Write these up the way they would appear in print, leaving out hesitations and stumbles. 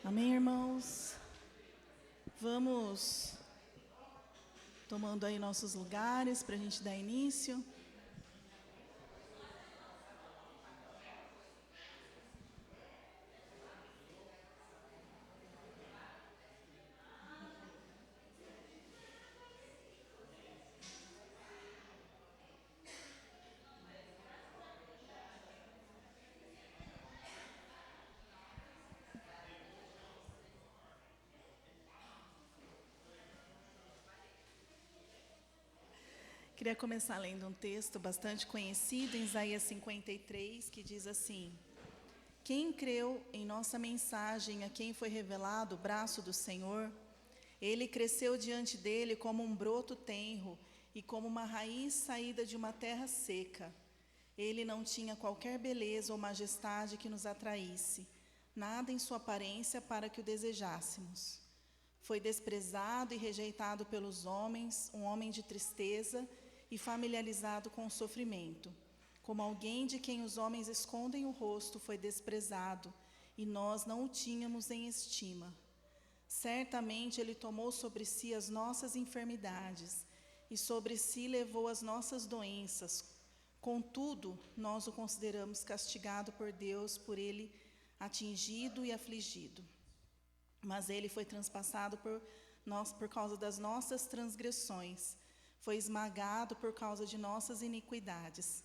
Amém, irmãos? Vamos tomando aí nossos lugares para a gente dar início. Queria começar lendo um texto bastante conhecido, em Isaías 53, que diz assim: Quem creu em nossa mensagem, a quem foi revelado o braço do Senhor, ele cresceu diante dele como um broto tenro e como uma raiz saída de uma terra seca. Ele não tinha qualquer beleza ou majestade que nos atraísse, nada em sua aparência para que o desejássemos. Foi desprezado e rejeitado pelos homens, um homem de tristeza e familiarizado com o sofrimento. Como alguém de quem os homens escondem o rosto, foi desprezado, e nós não o tínhamos em estima. Certamente ele tomou sobre si as nossas enfermidades, e sobre si levou as nossas doenças. Contudo, nós o consideramos castigado por Deus, por ele atingido e afligido. Mas ele foi transpassado por causa das nossas transgressões, foi esmagado por causa de nossas iniquidades.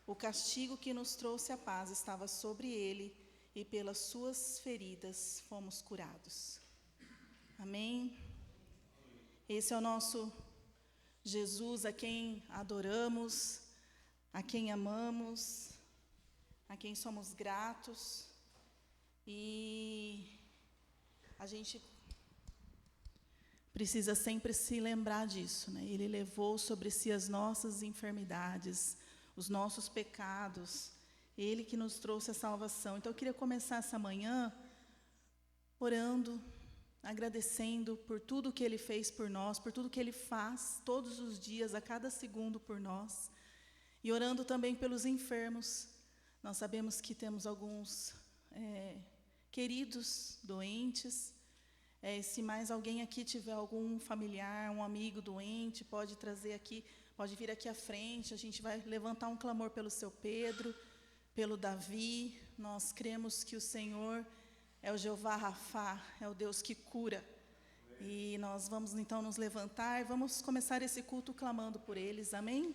O castigo que nos trouxe a paz estava sobre ele, e pelas suas feridas fomos curados. Amém? Esse é o nosso Jesus, a quem adoramos, a quem amamos, a quem somos gratos. E a gente precisa sempre se lembrar disso, né? Ele levou sobre si as nossas enfermidades, os nossos pecados, Ele que nos trouxe a salvação. Então eu queria começar essa manhã orando, agradecendo por tudo que Ele fez por nós, por tudo que Ele faz todos os dias, a cada segundo por nós, e orando também pelos enfermos. Nós sabemos que temos alguns queridos doentes. Se mais alguém aqui tiver algum familiar, um amigo doente, pode trazer aqui, pode vir aqui à frente. A gente vai levantar um clamor pelo seu Pedro, pelo Davi. Nós cremos que o Senhor é o Jeová Rafá, é o Deus que cura. E nós vamos então nos levantar, vamos começar esse culto clamando por eles, amém?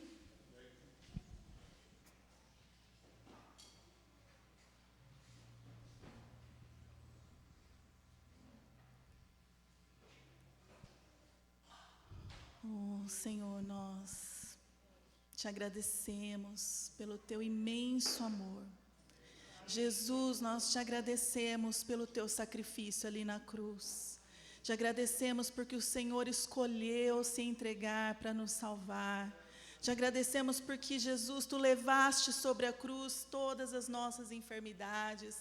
Oh, Senhor, nós te agradecemos pelo teu imenso amor. Jesus, nós te agradecemos pelo teu sacrifício ali na cruz. Te agradecemos porque o Senhor escolheu se entregar para nos salvar. Te agradecemos porque, Jesus, tu levaste sobre a cruz todas as nossas enfermidades.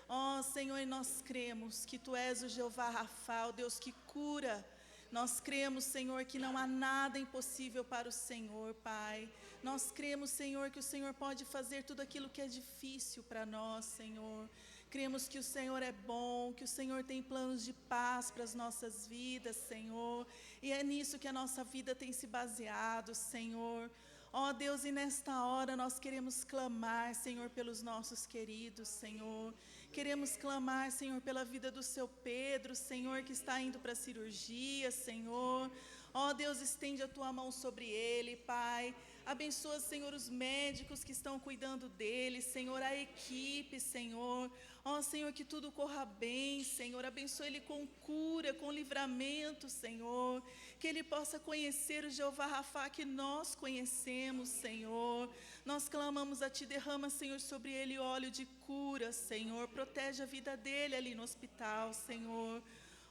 Oh, Senhor, e nós cremos que tu és o Jeová Rafá, o Deus que cura. Nós cremos, Senhor, que não há nada impossível para o Senhor, Pai. Nós cremos, Senhor, que o Senhor pode fazer tudo aquilo que é difícil para nós, Senhor. Cremos que o Senhor é bom, que o Senhor tem planos de paz para as nossas vidas, Senhor. E é nisso que a nossa vida tem se baseado, Senhor. Ó Deus, e nesta hora nós queremos clamar, Senhor, pelos nossos queridos, Senhor. Queremos clamar, Senhor, pela vida do seu Pedro, Senhor, que está indo para a cirurgia, Senhor. Ó Deus, estende a tua mão sobre ele, Pai. Abençoa, Senhor, os médicos que estão cuidando dele, Senhor, a equipe, Senhor. Ó Senhor, que tudo corra bem, Senhor. Abençoa ele com cura, com livramento, Senhor. Que ele possa conhecer o Jeová Rafá que nós conhecemos, Senhor. Nós clamamos a ti, derrama, Senhor, sobre ele óleo de cura, Senhor. Protege a vida dele ali no hospital, Senhor.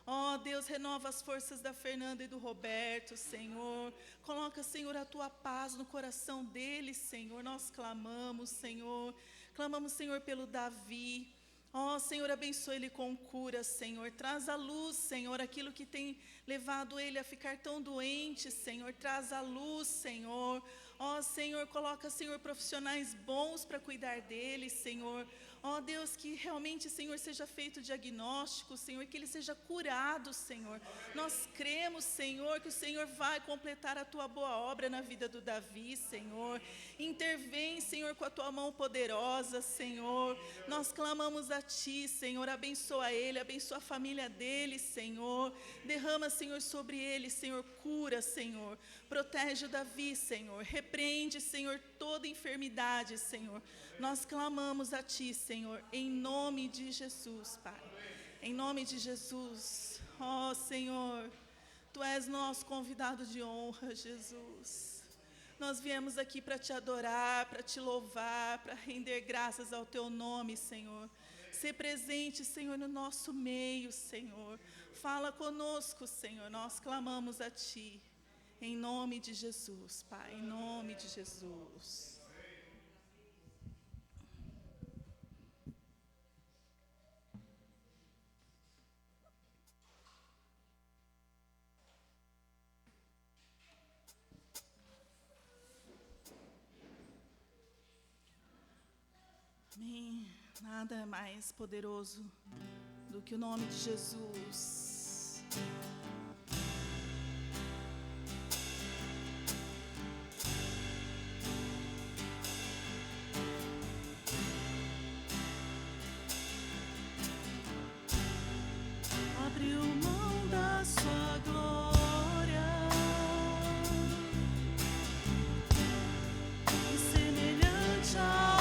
Ó Deus, renova as forças da Fernanda e do Roberto, Senhor. Coloca, Senhor, a tua paz no coração deles, Senhor. Nós clamamos, Senhor. Clamamos, Senhor, pelo Davi. Ó Senhor, abençoe ele com cura, Senhor. Traz à luz, Senhor, aquilo que tem levado ele a ficar tão doente, Senhor. Traz à luz, Senhor. Ó Senhor, coloca, Senhor, profissionais bons para cuidar dele, Senhor. Ó Deus, que realmente, Senhor, seja feito o diagnóstico, Senhor, que ele seja curado, Senhor. Nós cremos, Senhor, que o Senhor vai completar a tua boa obra na vida do Davi, Senhor. Intervém, Senhor, com a tua mão poderosa, Senhor. Nós clamamos a ti, Senhor, abençoa ele, abençoa a família dele, Senhor. Derrama, Senhor, sobre ele, Senhor, cura, Senhor. Protege o Davi, Senhor. Repreende, Senhor, toda enfermidade, Senhor. Nós clamamos a ti, Senhor, em nome de Jesus, Pai. Em nome de Jesus. Ó Senhor, tu és nosso convidado de honra, Jesus. Nós viemos aqui para te adorar, para te louvar, para render graças ao teu nome, Senhor. Ser presente, Senhor, no nosso meio, Senhor. Fala conosco, Senhor. Nós clamamos a ti. Em nome de Jesus, Pai. Em nome de Jesus. Amém. Nada mais poderoso do que o nome de Jesus. Abriu mão da sua glória e semelhante a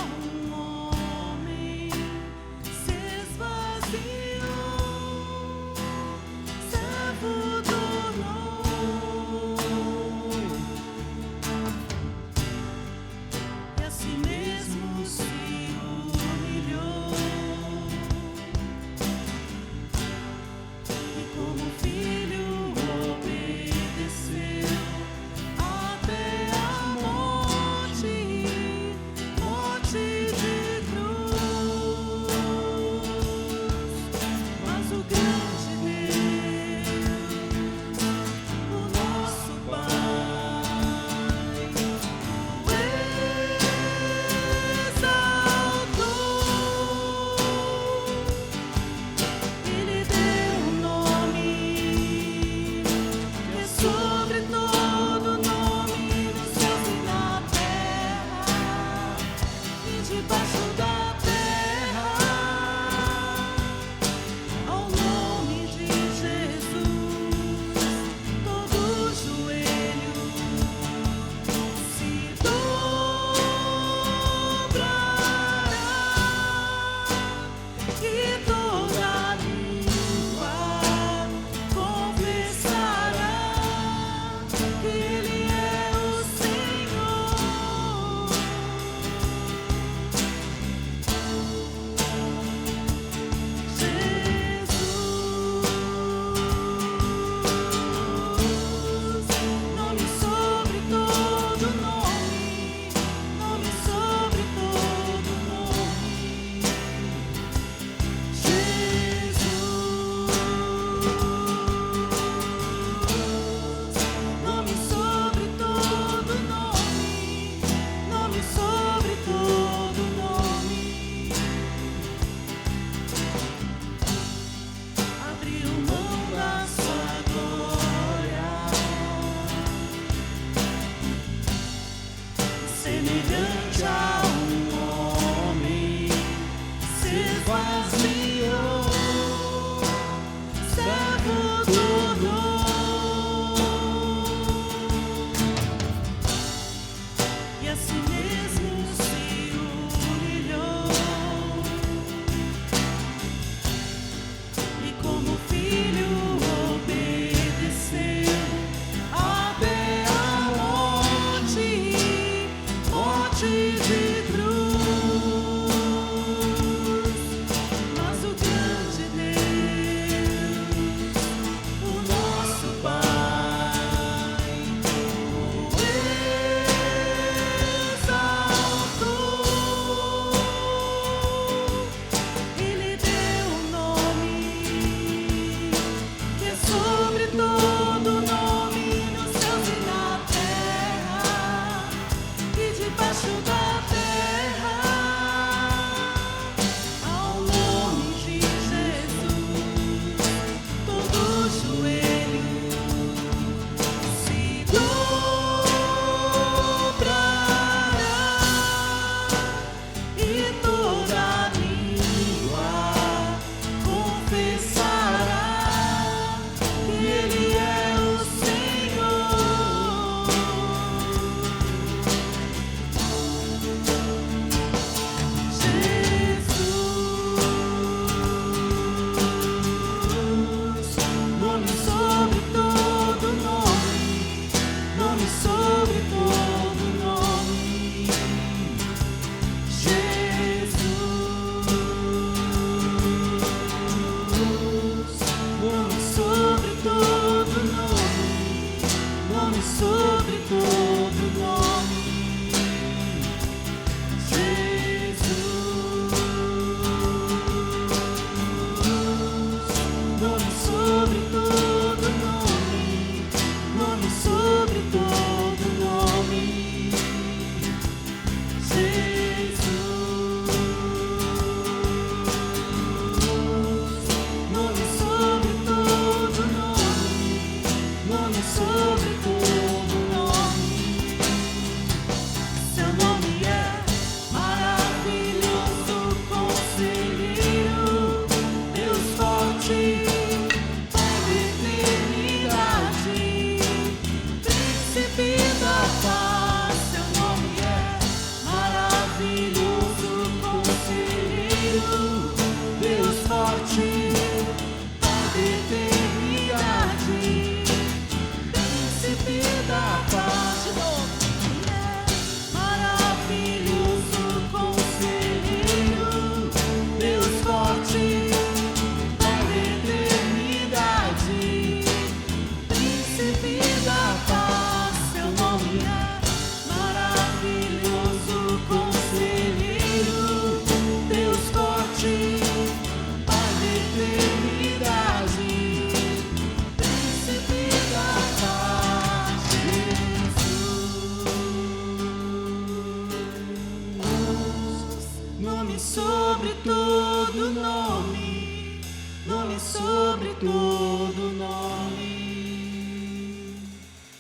sobre todo nome, nome sobre todo nome.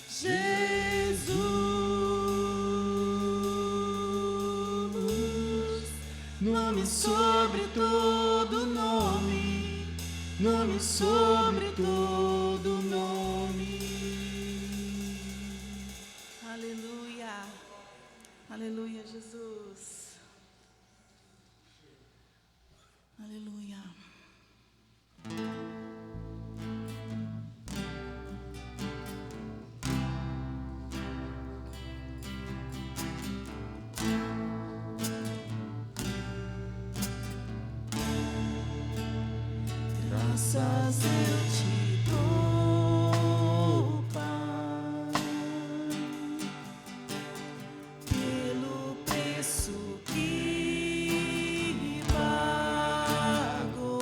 Jesus, nome sobre todo nome, nome sobre todo nome. Aleluia, aleluia, Jesus. Aleluia. Graças eu te dou, Pai, pelo preço que pagou,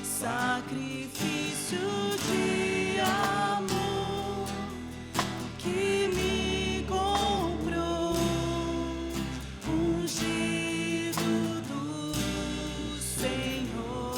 sacrifício de amor que me comprou, ungido do Senhor.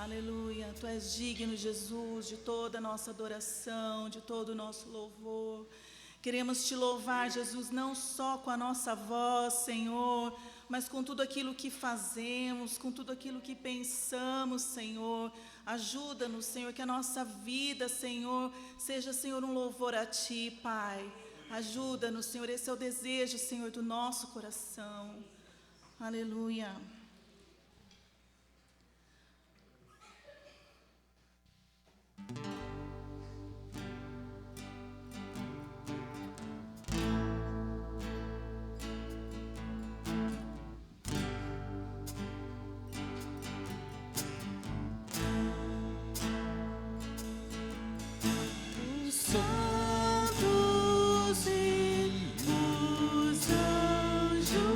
Aleluia. Tu és digno, Jesus, de toda a nossa adoração, de todo o nosso louvor. Queremos te louvar, Jesus, não só com a nossa voz, Senhor, mas com tudo aquilo que fazemos, com tudo aquilo que pensamos, Senhor. Ajuda-nos, Senhor, que a nossa vida, Senhor, seja, Senhor, um louvor a Ti, Pai. Ajuda-nos, Senhor, esse é o desejo, Senhor, do nosso coração. Aleluia. Santos e os anjos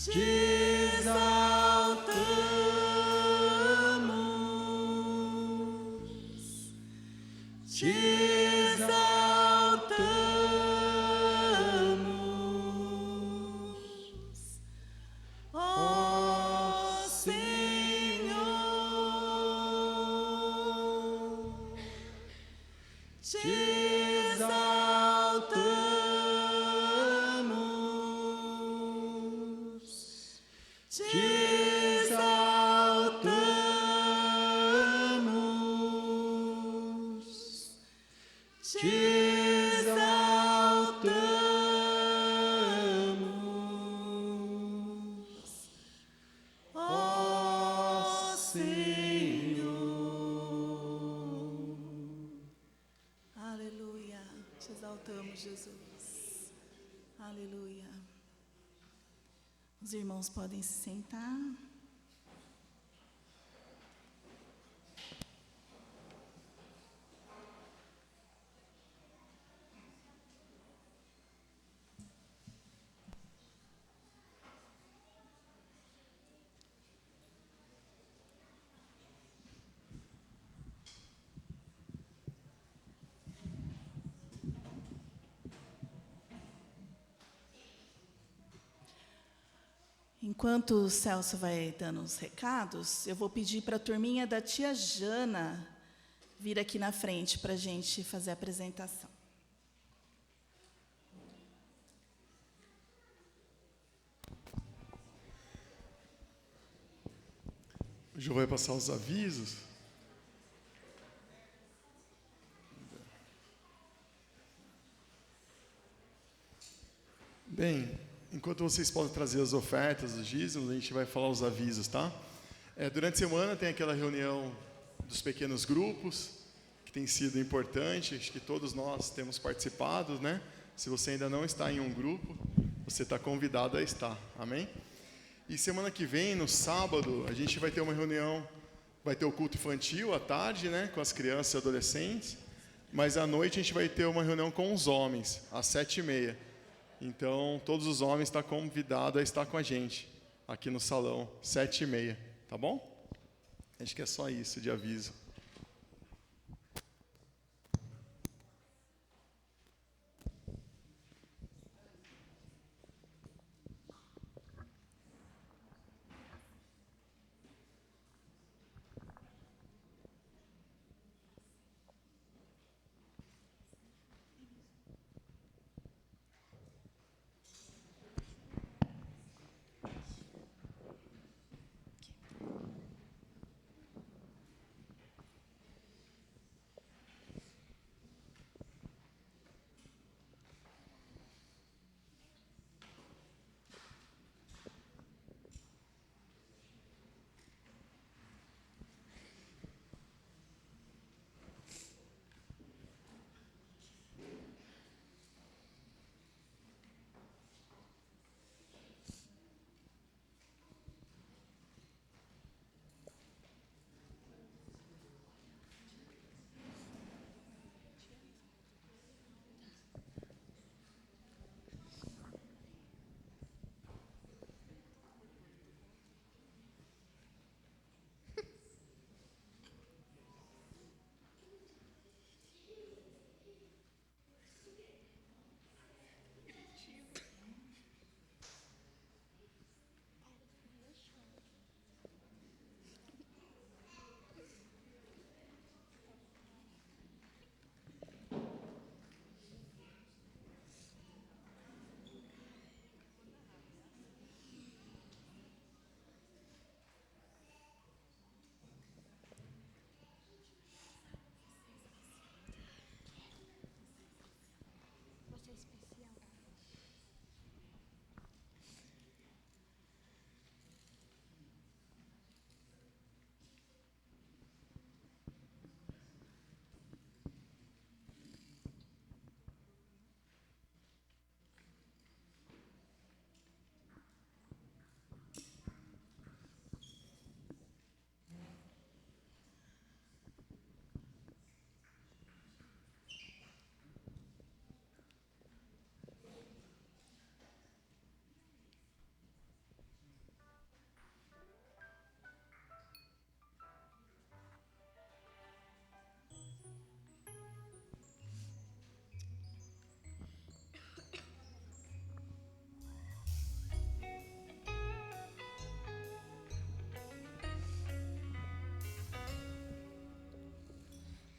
te exaltamos, te exaltamos, ó Senhor, te exaltamos, te exaltamos, te exaltamos, ó Senhor. Aleluia, te exaltamos, Jesus. Aleluia. Os irmãos podem se sentar. Enquanto o Celso vai dando os recados, eu vou pedir para a turminha da tia Jana vir aqui na frente para a gente fazer a apresentação. O João vai passar os avisos. Bem, enquanto vocês podem trazer as ofertas, os dízimos, a gente vai falar os avisos, tá? Durante a semana tem aquela reunião dos pequenos grupos, que tem sido importante, acho que todos nós temos participado, né? Se você ainda não está em um grupo, você está convidado a estar, amém? E semana que vem, no sábado, a gente vai ter uma reunião, vai ter o culto infantil à tarde, né? Com as crianças e adolescentes, mas à noite a gente vai ter uma reunião com os homens, às 7h30. Então, todos os homens estão convidados a estar com a gente, aqui no salão, 7h30, tá bom? Acho que é só isso de aviso.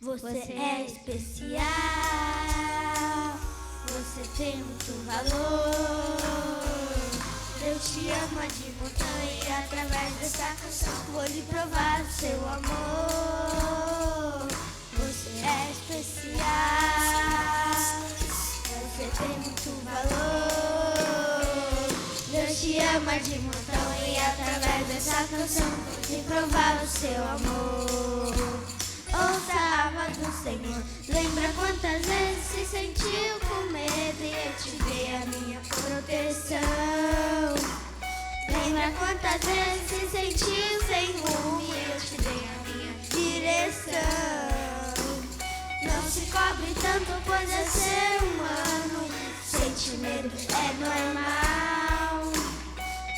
Você é especial, você tem muito valor. Deus te ama de montão e através dessa canção vou lhe provar o seu amor. Você é especial, você tem muito valor. Deus te ama de montão e através dessa canção vou lhe provar o seu amor. Ouça a voz do Senhor. Lembra quantas vezes se sentiu com medo e eu te dei a minha proteção. Lembra quantas vezes se sentiu sem rumo e eu te dei a minha direção. Não se cobre tanto, pois é ser humano. Sente medo, é normal.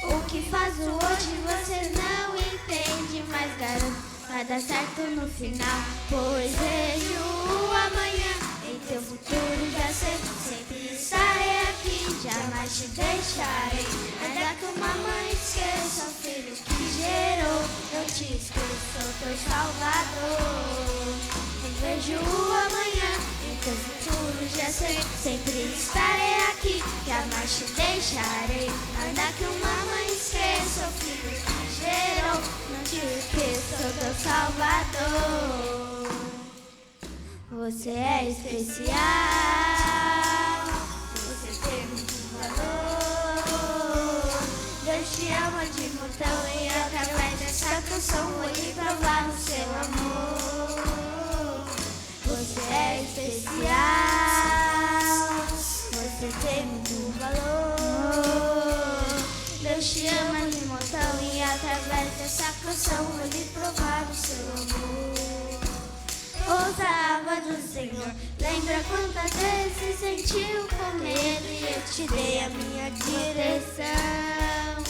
O que faz o hoje você não entende, mas garanto vai dar certo no final, pois vejo o amanhã. Em teu futuro já sei, sempre estarei aqui, jamais te deixarei. Ainda que uma mãe esqueça o filho que gerou, eu te esqueço, sou teu salvador. Eu vejo o amanhã, em teu futuro já sei, sempre estarei aqui, jamais te deixarei. Ainda que uma mãe esqueça o filho que gerou, não te esqueço, sou teu salvador. Você é especial, você tem muito valor. Deus te ama de montão e através dessa canção vou lhe provar o seu amor. Você é especial, você tem muito valor. Deus te ama de montão e através dessa canção vou lhe provar o seu amor. Ouça a voz do Senhor. Lembra quantas vezes se sentiu com medo e eu te dei a minha direção.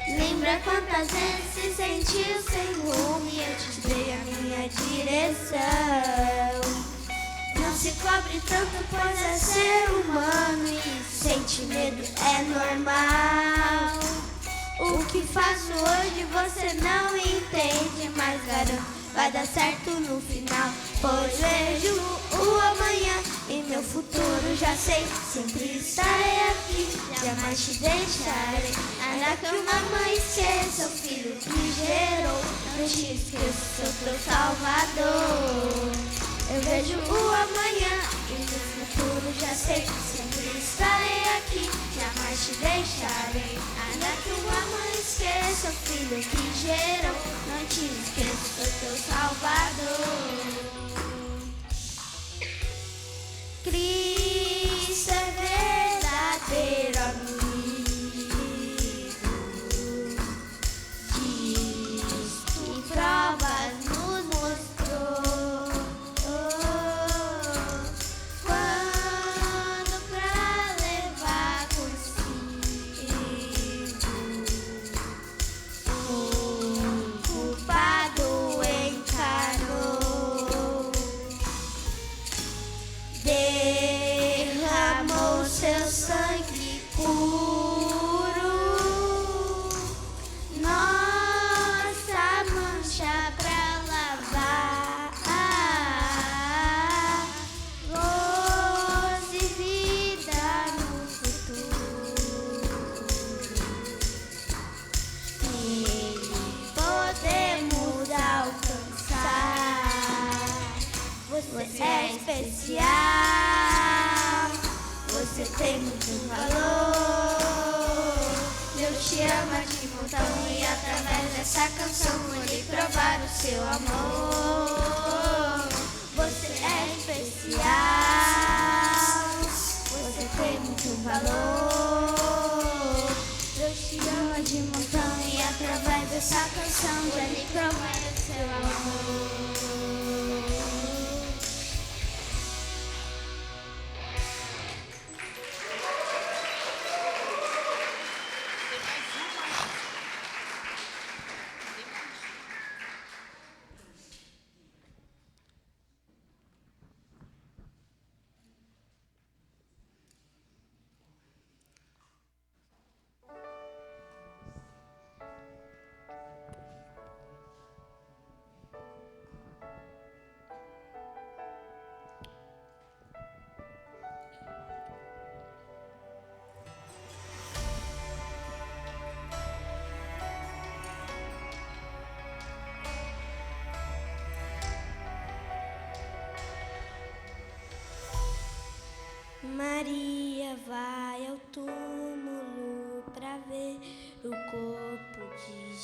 Lembra quantas vezes se sentiu sem rumo e eu te dei a minha direção. Não se cobre tanto, pois é ser humano e sente medo, é normal. O que faço hoje você não entende, mas garanto vai dar certo no final, pois vejo o amanhã e meu futuro já sei, sempre estarei aqui, jamais te deixarei. Ainda que uma mãe esqueça o filho que gerou, não te esqueço, sou teu salvador. Eu vejo o amanhã e meu futuro já sei, sempre estarei aqui, jamais te deixarei. Ainda que uma mãe esqueça o filho que gerou, não te esqueço, sou teu salvador. Cristo é verdadeiro amigo, diz que provas nos mostrou. Quando pra levar consigo o culpado encarou, derramou seu sangue puro, nossa mancha pra lavar, gozo e vida no futuro. Nele podemos alcançar. Você é especial, você tem muito valor. Deus te ama de montão e através dessa canção vou lhe provar o seu amor. Você é especial, você tem muito valor. Deus te ama de montão e através dessa canção vou lhe provar o seu amor.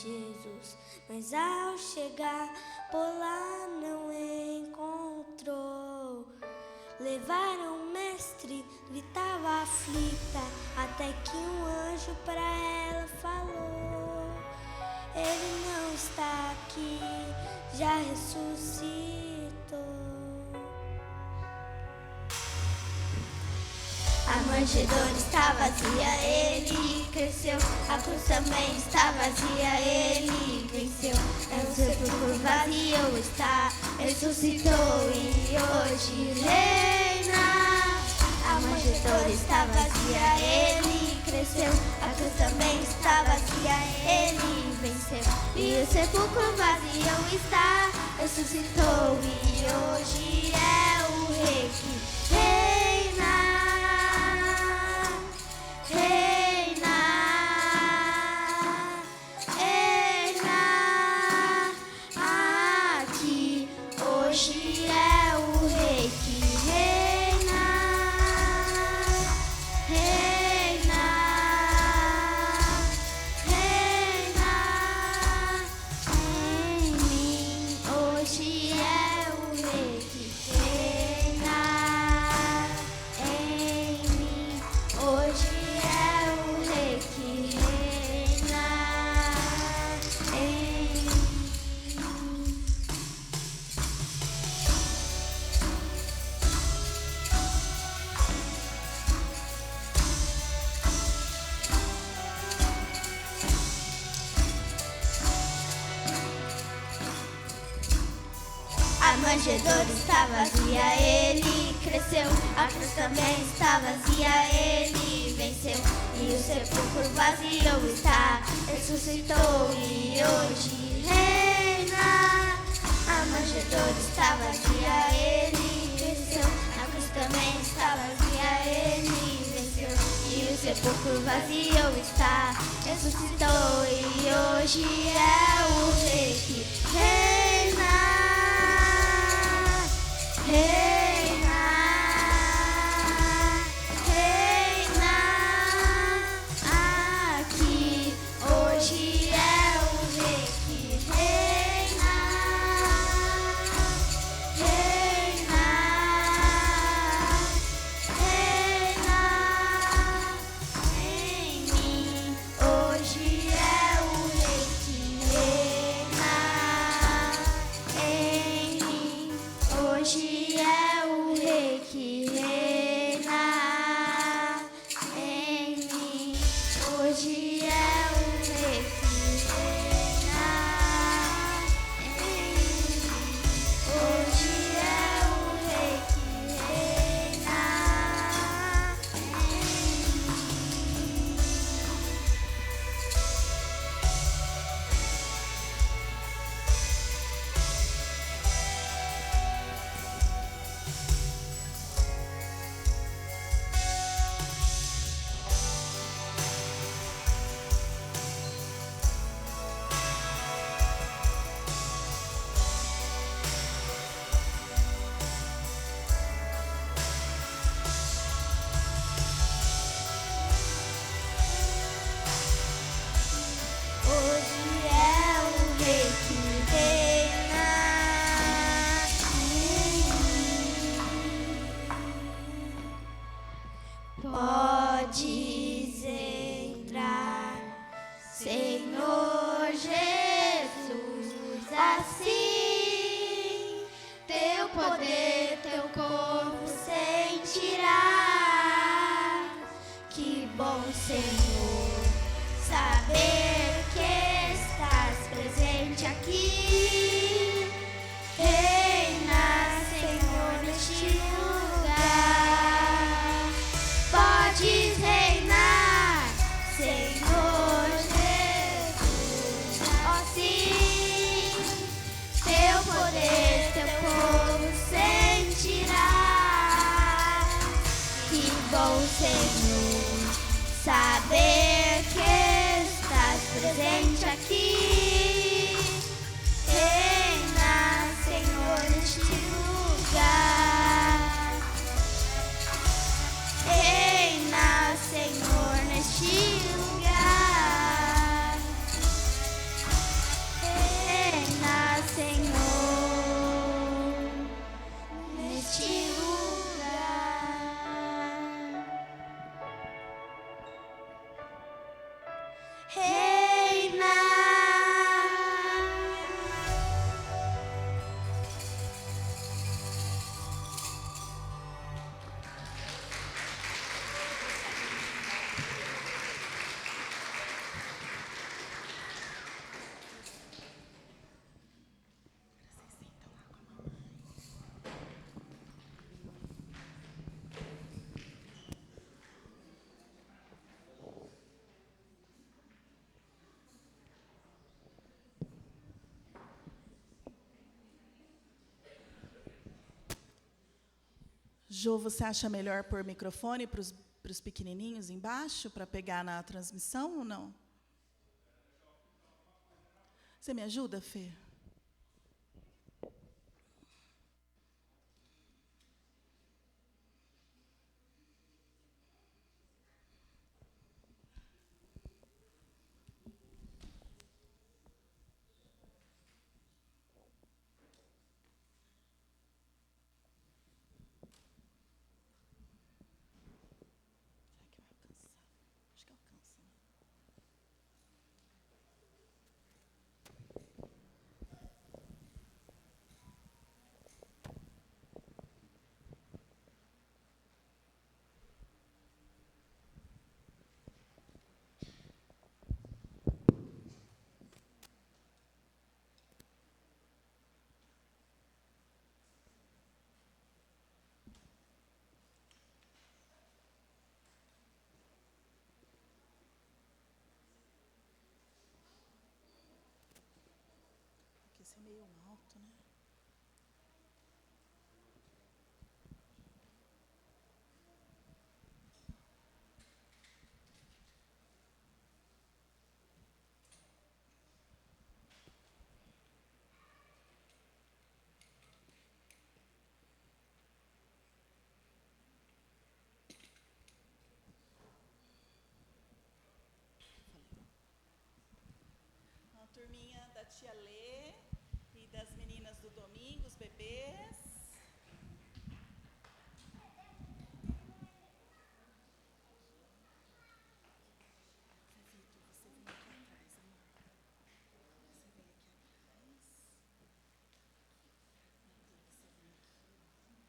Jesus, mas ao chegar por lá não encontrou. Levaram o mestre, gritava aflita, até que um anjo para ela falou: ele não está aqui, já ressuscitou. A manjedoura está vazia, ele cresceu. A cruz também está vazia, ele venceu. É o sepulcro vazio está, ressuscitou e hoje reina. A manjedoura está vazia, ele cresceu. A cruz também está vazia, ele venceu. E o sepulcro vazio está, ressuscitou e hoje é o rei que reina. Reina, reina, aqui hoje é o rei que reina, reina, reina, em mim hoje é o rei que reina, em mim hoje. A manjedoura está vazia, ele cresceu. A cruz também está vazia, ele venceu. E o sepulcro vazio está, ressuscitou e hoje reina. A manjedoura está vazia, ele cresceu. A cruz também está vazia, ele venceu. E o sepulcro vazio está, ressuscitou e hoje é o rei que reina. Reina, reina, aqui hoje é o rei que reina, reina, reina, em mim hoje é o rei que reina, em mim hoje. É o rei que reina em mim. Hoje é o rei que reina em mim. Hoje é o rei que reina em mim. Hoje é o rei que reina em mim. Podes entrar, Senhor Jesus, assim teu poder, teu corpo sentirá. Que bom, Senhor, saber que estás presente aqui. Reina, Senhor, neste lugar. Podes reinar, Senhor Jesus. Ó sim, teu poder, teu povo sentirá. Que bom, Senhor, saber que estás presente aqui. Reina, Senhor, neste lugar. Reina, Senhor, neste lugar. Jô, você acha melhor pôr microfone para os pequenininhos embaixo, para pegar na transmissão ou não? Você me ajuda, Fê? Esse é meio alto, né? Então, turminha da tia Lê e das meninas do domingo, os bebês. Você vem aqui atrás, amor. Você vem aqui atrás. Você vem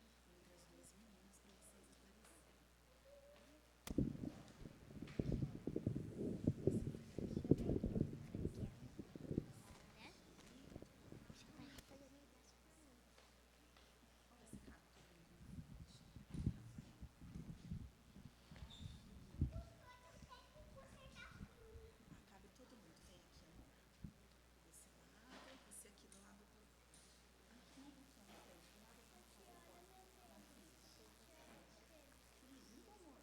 aqui entre as duas meninas para vocês aparecerem. Cabe todo mundo. Vem aqui, amor. Desse lado, você aqui do lado do... Aqui, na frente, do lado do na frente. Que lindo, amor.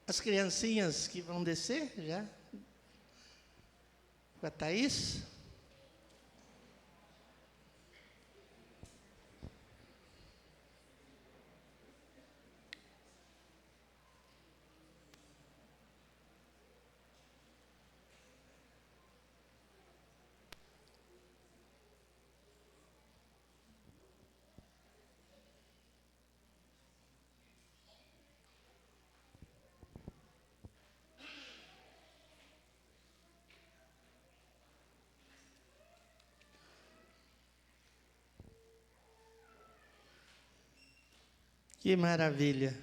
as criancinhas que vão descer já, com a Thaís. Que maravilha.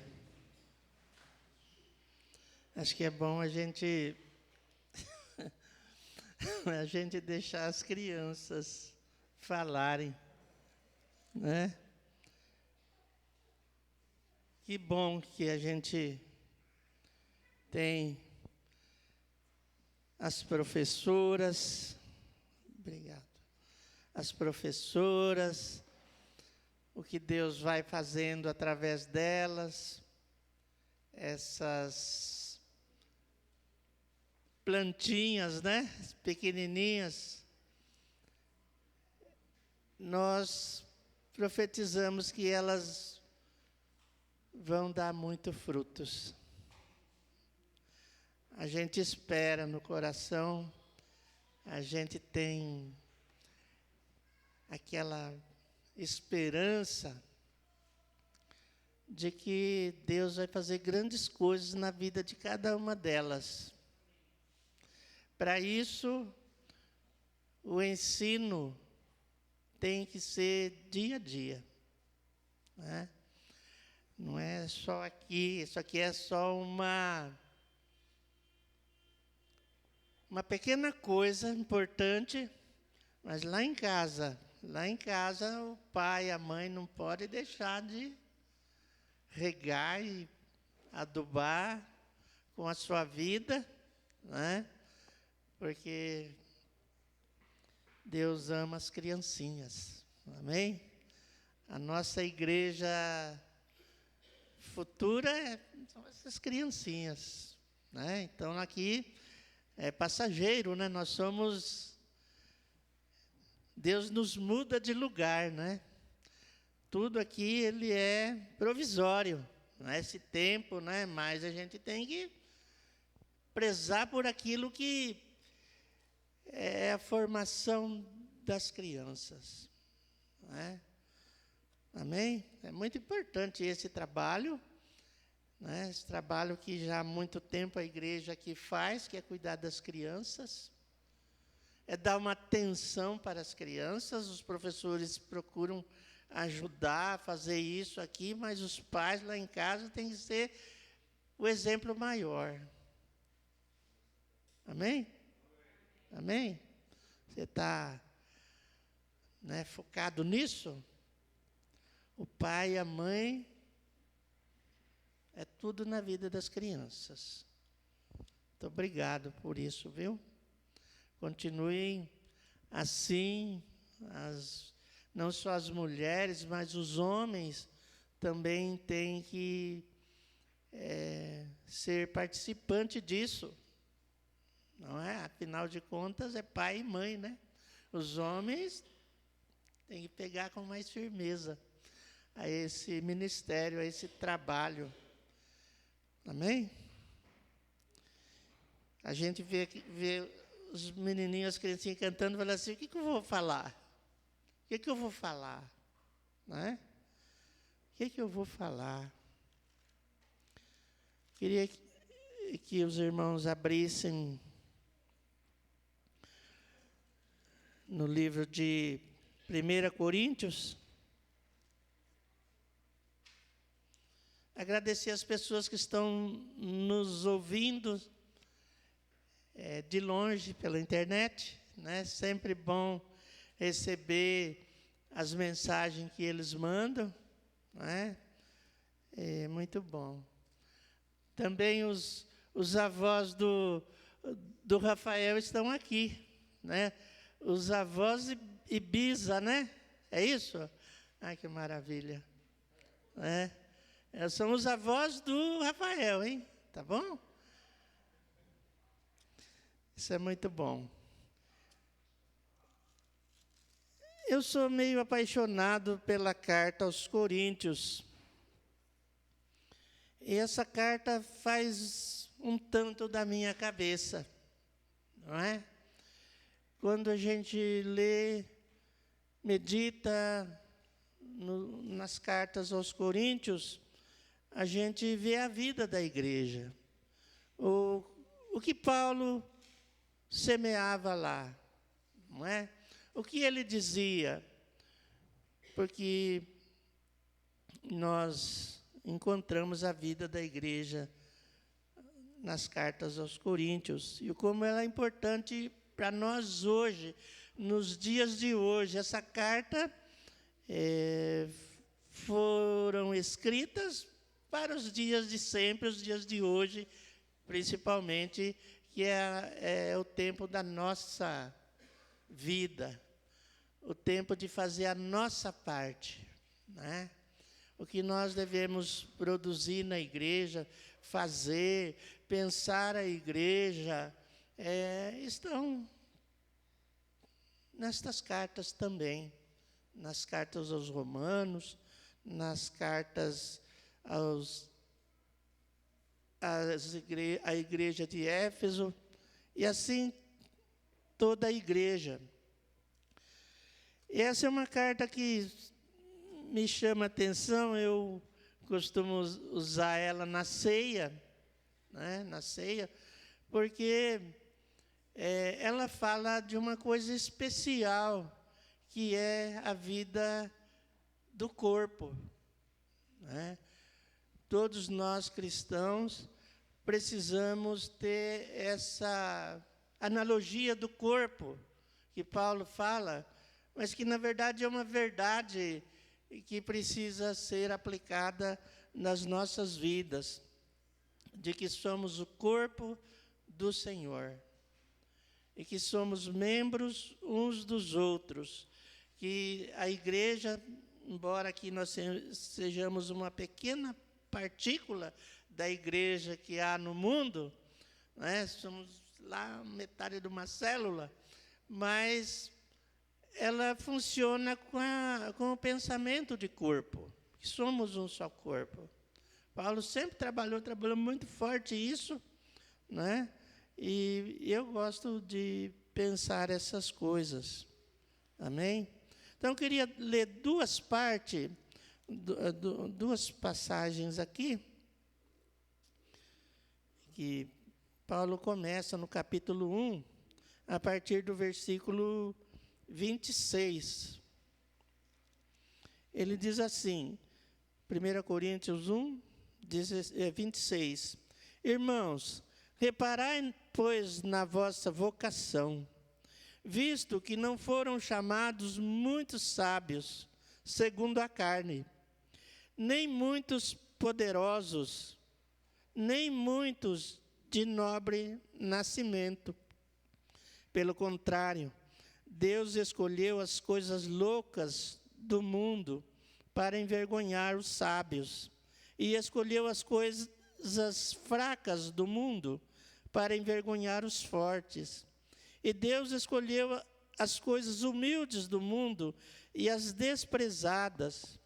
Acho que é bom a gente deixar as crianças falarem, né? Que bom que a gente tem as professoras, obrigado, as professoras, o que Deus vai fazendo através delas, essas plantinhas, né, pequenininhas. Nós profetizamos que elas vão dar muito frutos. A gente espera no coração, a gente tem aquela esperança de que Deus vai fazer grandes coisas na vida de cada uma delas. Para isso, o ensino tem que ser dia a dia, né? Não é só aqui, isso aqui é só uma pequena coisa importante, mas lá em casa, o pai e a mãe não podem deixar de regar e adubar com a sua vida, né? Porque Deus ama as criancinhas, amém? A nossa igreja futura são essas criancinhas, né? Então, aqui é passageiro, né? Nós somos... Deus nos muda de lugar, né? Tudo aqui, ele é provisório, né? Esse tempo, né? Mas a gente tem que prezar por aquilo que é a formação das crianças, né? Amém? É muito importante esse trabalho, né? Esse trabalho que já há muito tempo a igreja aqui faz, que é cuidar das crianças, é dar uma atenção para as crianças. Os professores procuram ajudar a fazer isso aqui, mas os pais lá em casa têm que ser o exemplo maior. Amém? Amém? Você está, né, focado nisso? O pai e a mãe é tudo na vida das crianças. Muito obrigado por isso, viu? Continuem assim, não só as mulheres, mas os homens também têm que ser participante disso. Não é? Afinal de contas, é pai e mãe, né? Os homens têm que pegar com mais firmeza a esse ministério, a esse trabalho. Amém? A gente vê os menininhos, as criancinhas cantando, fala assim: o que eu vou falar? O que eu vou falar? Né? O que eu vou falar? Queria que os irmãos abrissem no livro de 1 Coríntios. Agradecer as pessoas que estão nos ouvindo de longe pela internet, né? Sempre bom receber as mensagens que eles mandam, né? É muito bom. Também os avós do Rafael estão aqui, né? Os avós e bisa, né? É isso? Ai, que maravilha. São os avós do Rafael, hein? tá bom? Isso é muito bom. Eu sou meio apaixonado pela carta aos Coríntios. E essa carta faz um tanto da minha cabeça, não é? Quando a gente lê, medita nas cartas aos Coríntios, a gente vê a vida da igreja. O que Paulo semeava lá, não é? O que ele dizia? Porque nós encontramos a vida da igreja nas cartas aos Coríntios e como ela é importante para nós hoje, nos dias de hoje. Essa carta foram escritas para os dias de sempre, os dias de hoje, principalmente, que é o tempo da nossa vida, o tempo de fazer a nossa parte, né? O que nós devemos produzir na igreja, fazer, pensar a igreja, estão nestas cartas também, nas cartas aos Romanos, nas cartas à igreja de Éfeso, e assim toda a igreja. E essa é uma carta que me chama a atenção, eu costumo usar ela na ceia, né, porque ela fala de uma coisa especial, que é a vida do corpo, né? Todos nós cristãos precisamos ter essa analogia do corpo que Paulo fala, mas que, na verdade, é uma verdade que precisa ser aplicada nas nossas vidas, de que somos o corpo do Senhor, e que somos membros uns dos outros, que a igreja, embora aqui nós sejamos uma pequena partícula da igreja que há no mundo, né, somos lá metade de uma célula, mas ela funciona com o pensamento de corpo, que somos um só corpo. Paulo sempre trabalhou muito forte isso, né? E eu gosto de pensar essas coisas. Amém? Então, eu queria ler duas passagens aqui, que Paulo começa no capítulo 1, a partir do versículo 26. Ele diz assim, 1 Coríntios 1, 26. Irmãos, reparai, pois, na vossa vocação, visto que não foram chamados muitos sábios, segundo a carne, nem muitos poderosos, nem muitos de nobre nascimento. Pelo contrário, Deus escolheu as coisas loucas do mundo para envergonhar os sábios, e escolheu as coisas fracas do mundo para envergonhar os fortes. E Deus escolheu as coisas humildes do mundo e as desprezadas,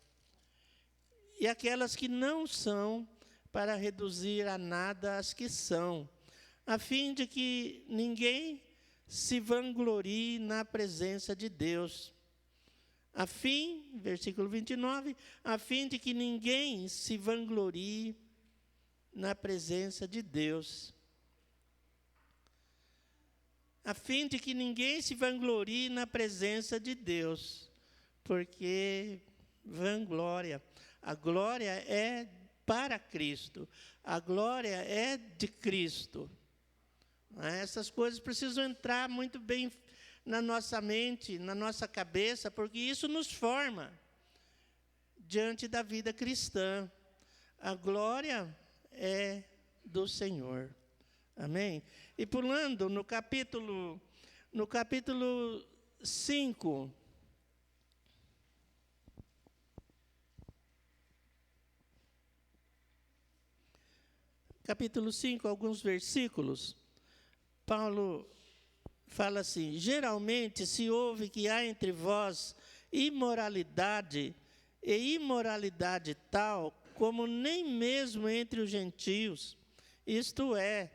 e aquelas que não são, para reduzir a nada as que são, a fim de que ninguém se vanglorie na presença de Deus. Versículo 29, a fim de que ninguém se vanglorie na presença de Deus. A fim de que ninguém se vanglorie na presença de Deus, porque vanglória, a glória é para Cristo, a glória é de Cristo. Essas coisas precisam entrar muito bem na nossa mente, na nossa cabeça, porque isso nos forma diante da vida cristã. A glória é do Senhor. Amém? E pulando no capítulo 5, capítulo 5, alguns versículos, Paulo fala assim: geralmente se ouve que há entre vós imoralidade, e imoralidade tal como nem mesmo entre os gentios, isto é,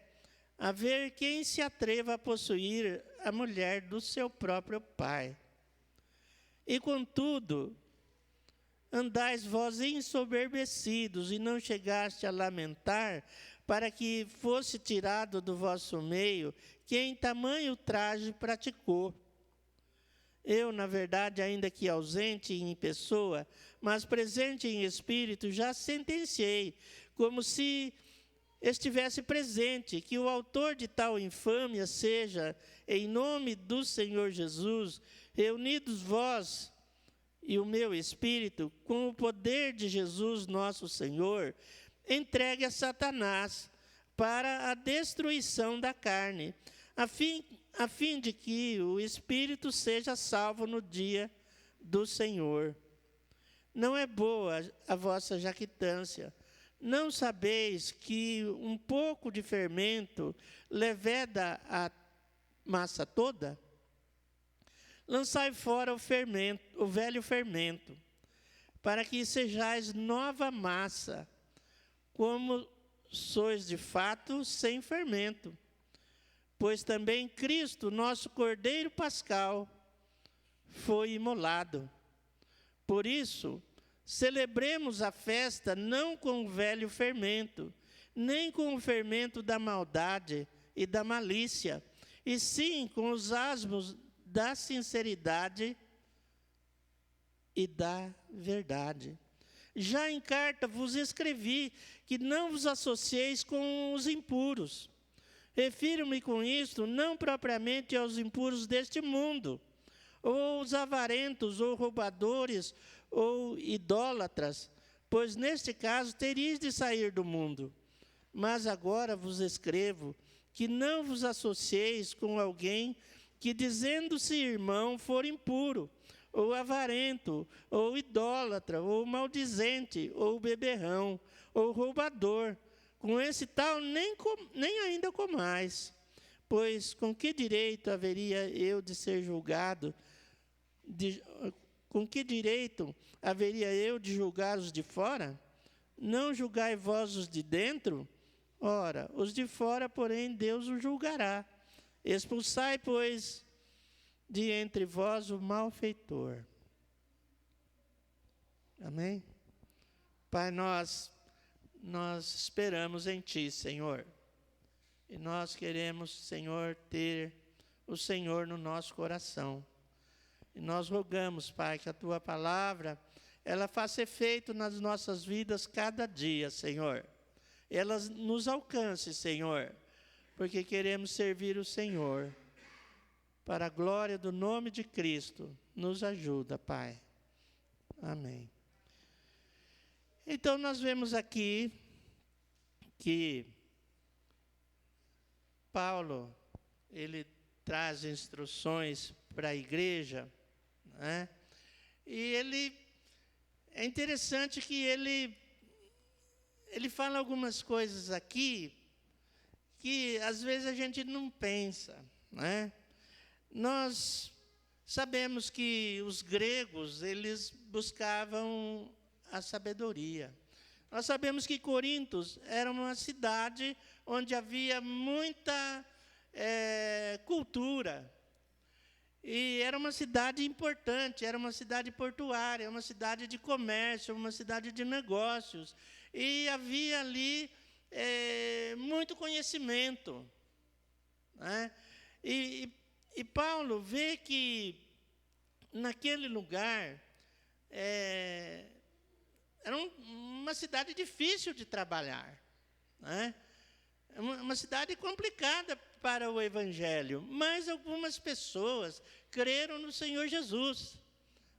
haver quem se atreva a possuir a mulher do seu próprio pai. E contudo, andais vós ensoberbecidos, e não chegaste a lamentar, para que fosse tirado do vosso meio quem tamanho traje praticou. Eu, na verdade, ainda que ausente em pessoa, mas presente em espírito, já sentenciei, como se estivesse presente, que o autor de tal infâmia seja, em nome do Senhor Jesus, reunidos vós e o meu espírito, com o poder de Jesus nosso Senhor, entregue a Satanás para a destruição da carne, a fim de que o espírito seja salvo no dia do Senhor. Não é boa a vossa jactância. Não sabeis que um pouco de fermento leveda a massa toda? Lançai fora o velho fermento, para que sejais nova massa, como sois de fato sem fermento. Pois também Cristo, nosso Cordeiro Pascal, foi imolado. Por isso, celebremos a festa não com o velho fermento, nem com o fermento da maldade e da malícia, e sim com os asmos da sinceridade e da verdade. Já em carta vos escrevi que não vos associeis com os impuros. Refiro-me com isto não propriamente aos impuros deste mundo, ou os avarentos, ou roubadores, ou idólatras, pois neste caso teríeis de sair do mundo. Mas agora vos escrevo que não vos associeis com alguém que, dizendo-se irmão, for impuro, ou avarento, ou idólatra, ou maldizente, ou beberrão, ou roubador. Com esse tal nem ainda comais, pois com que direito haveria eu de ser julgado? Com que direito haveria eu de julgar os de fora? Não julgai vós os de dentro? Ora, os de fora, porém, Deus os julgará. Expulsai, pois, de entre vós o malfeitor. Amém? Pai, nós esperamos em Ti, Senhor. E nós queremos, Senhor, ter o Senhor no nosso coração. E nós rogamos, Pai, que a Tua palavra, ela faça efeito nas nossas vidas cada dia, Senhor. Ela nos alcance, Senhor, porque queremos servir o Senhor. Para a glória do nome de Cristo, nos ajuda, Pai. Amém. Então, nós vemos aqui que Paulo, ele traz instruções para a igreja, né? E é interessante que ele fala algumas coisas aqui que às vezes a gente não pensa, né? Nós sabemos que os gregos, eles buscavam a sabedoria. Nós sabemos que Corinto era uma cidade onde havia muita cultura. E era uma cidade importante, era uma cidade portuária, uma cidade de comércio, uma cidade de negócios. E havia ali muito conhecimento, né? E Paulo vê que naquele lugar era uma cidade difícil de trabalhar, né? Uma cidade complicada para o Evangelho, mas algumas pessoas creram no Senhor Jesus,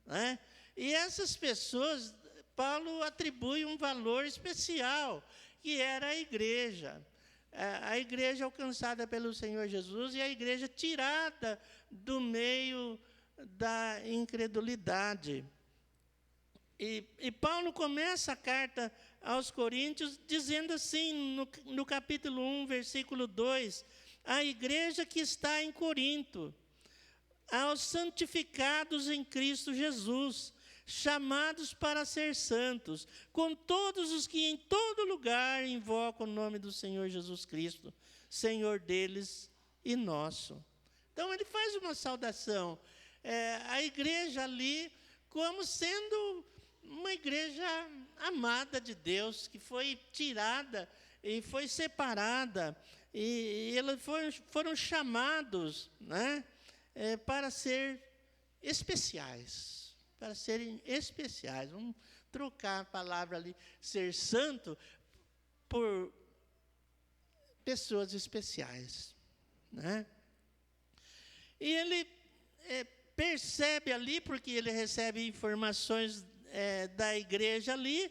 né? E essas pessoas, Paulo atribui um valor especial, que era a igreja. A igreja alcançada pelo Senhor Jesus e a igreja tirada do meio da incredulidade. E Paulo começa a carta aos Coríntios, dizendo assim, no capítulo 1, versículo 2, a igreja que está em Corinto, aos santificados em Cristo Jesus, chamados para ser santos, com todos os que em todo lugar invocam o nome do Senhor Jesus Cristo, Senhor deles e nosso. Então, ele faz uma saudação à igreja ali como sendo uma igreja amada de Deus, que foi tirada e foi separada, e eles foram chamados, né, para ser especiais, para serem especiais. Vamos trocar a palavra ali, ser santo, por pessoas especiais, né? E ele percebe ali, porque ele recebe informações da igreja ali,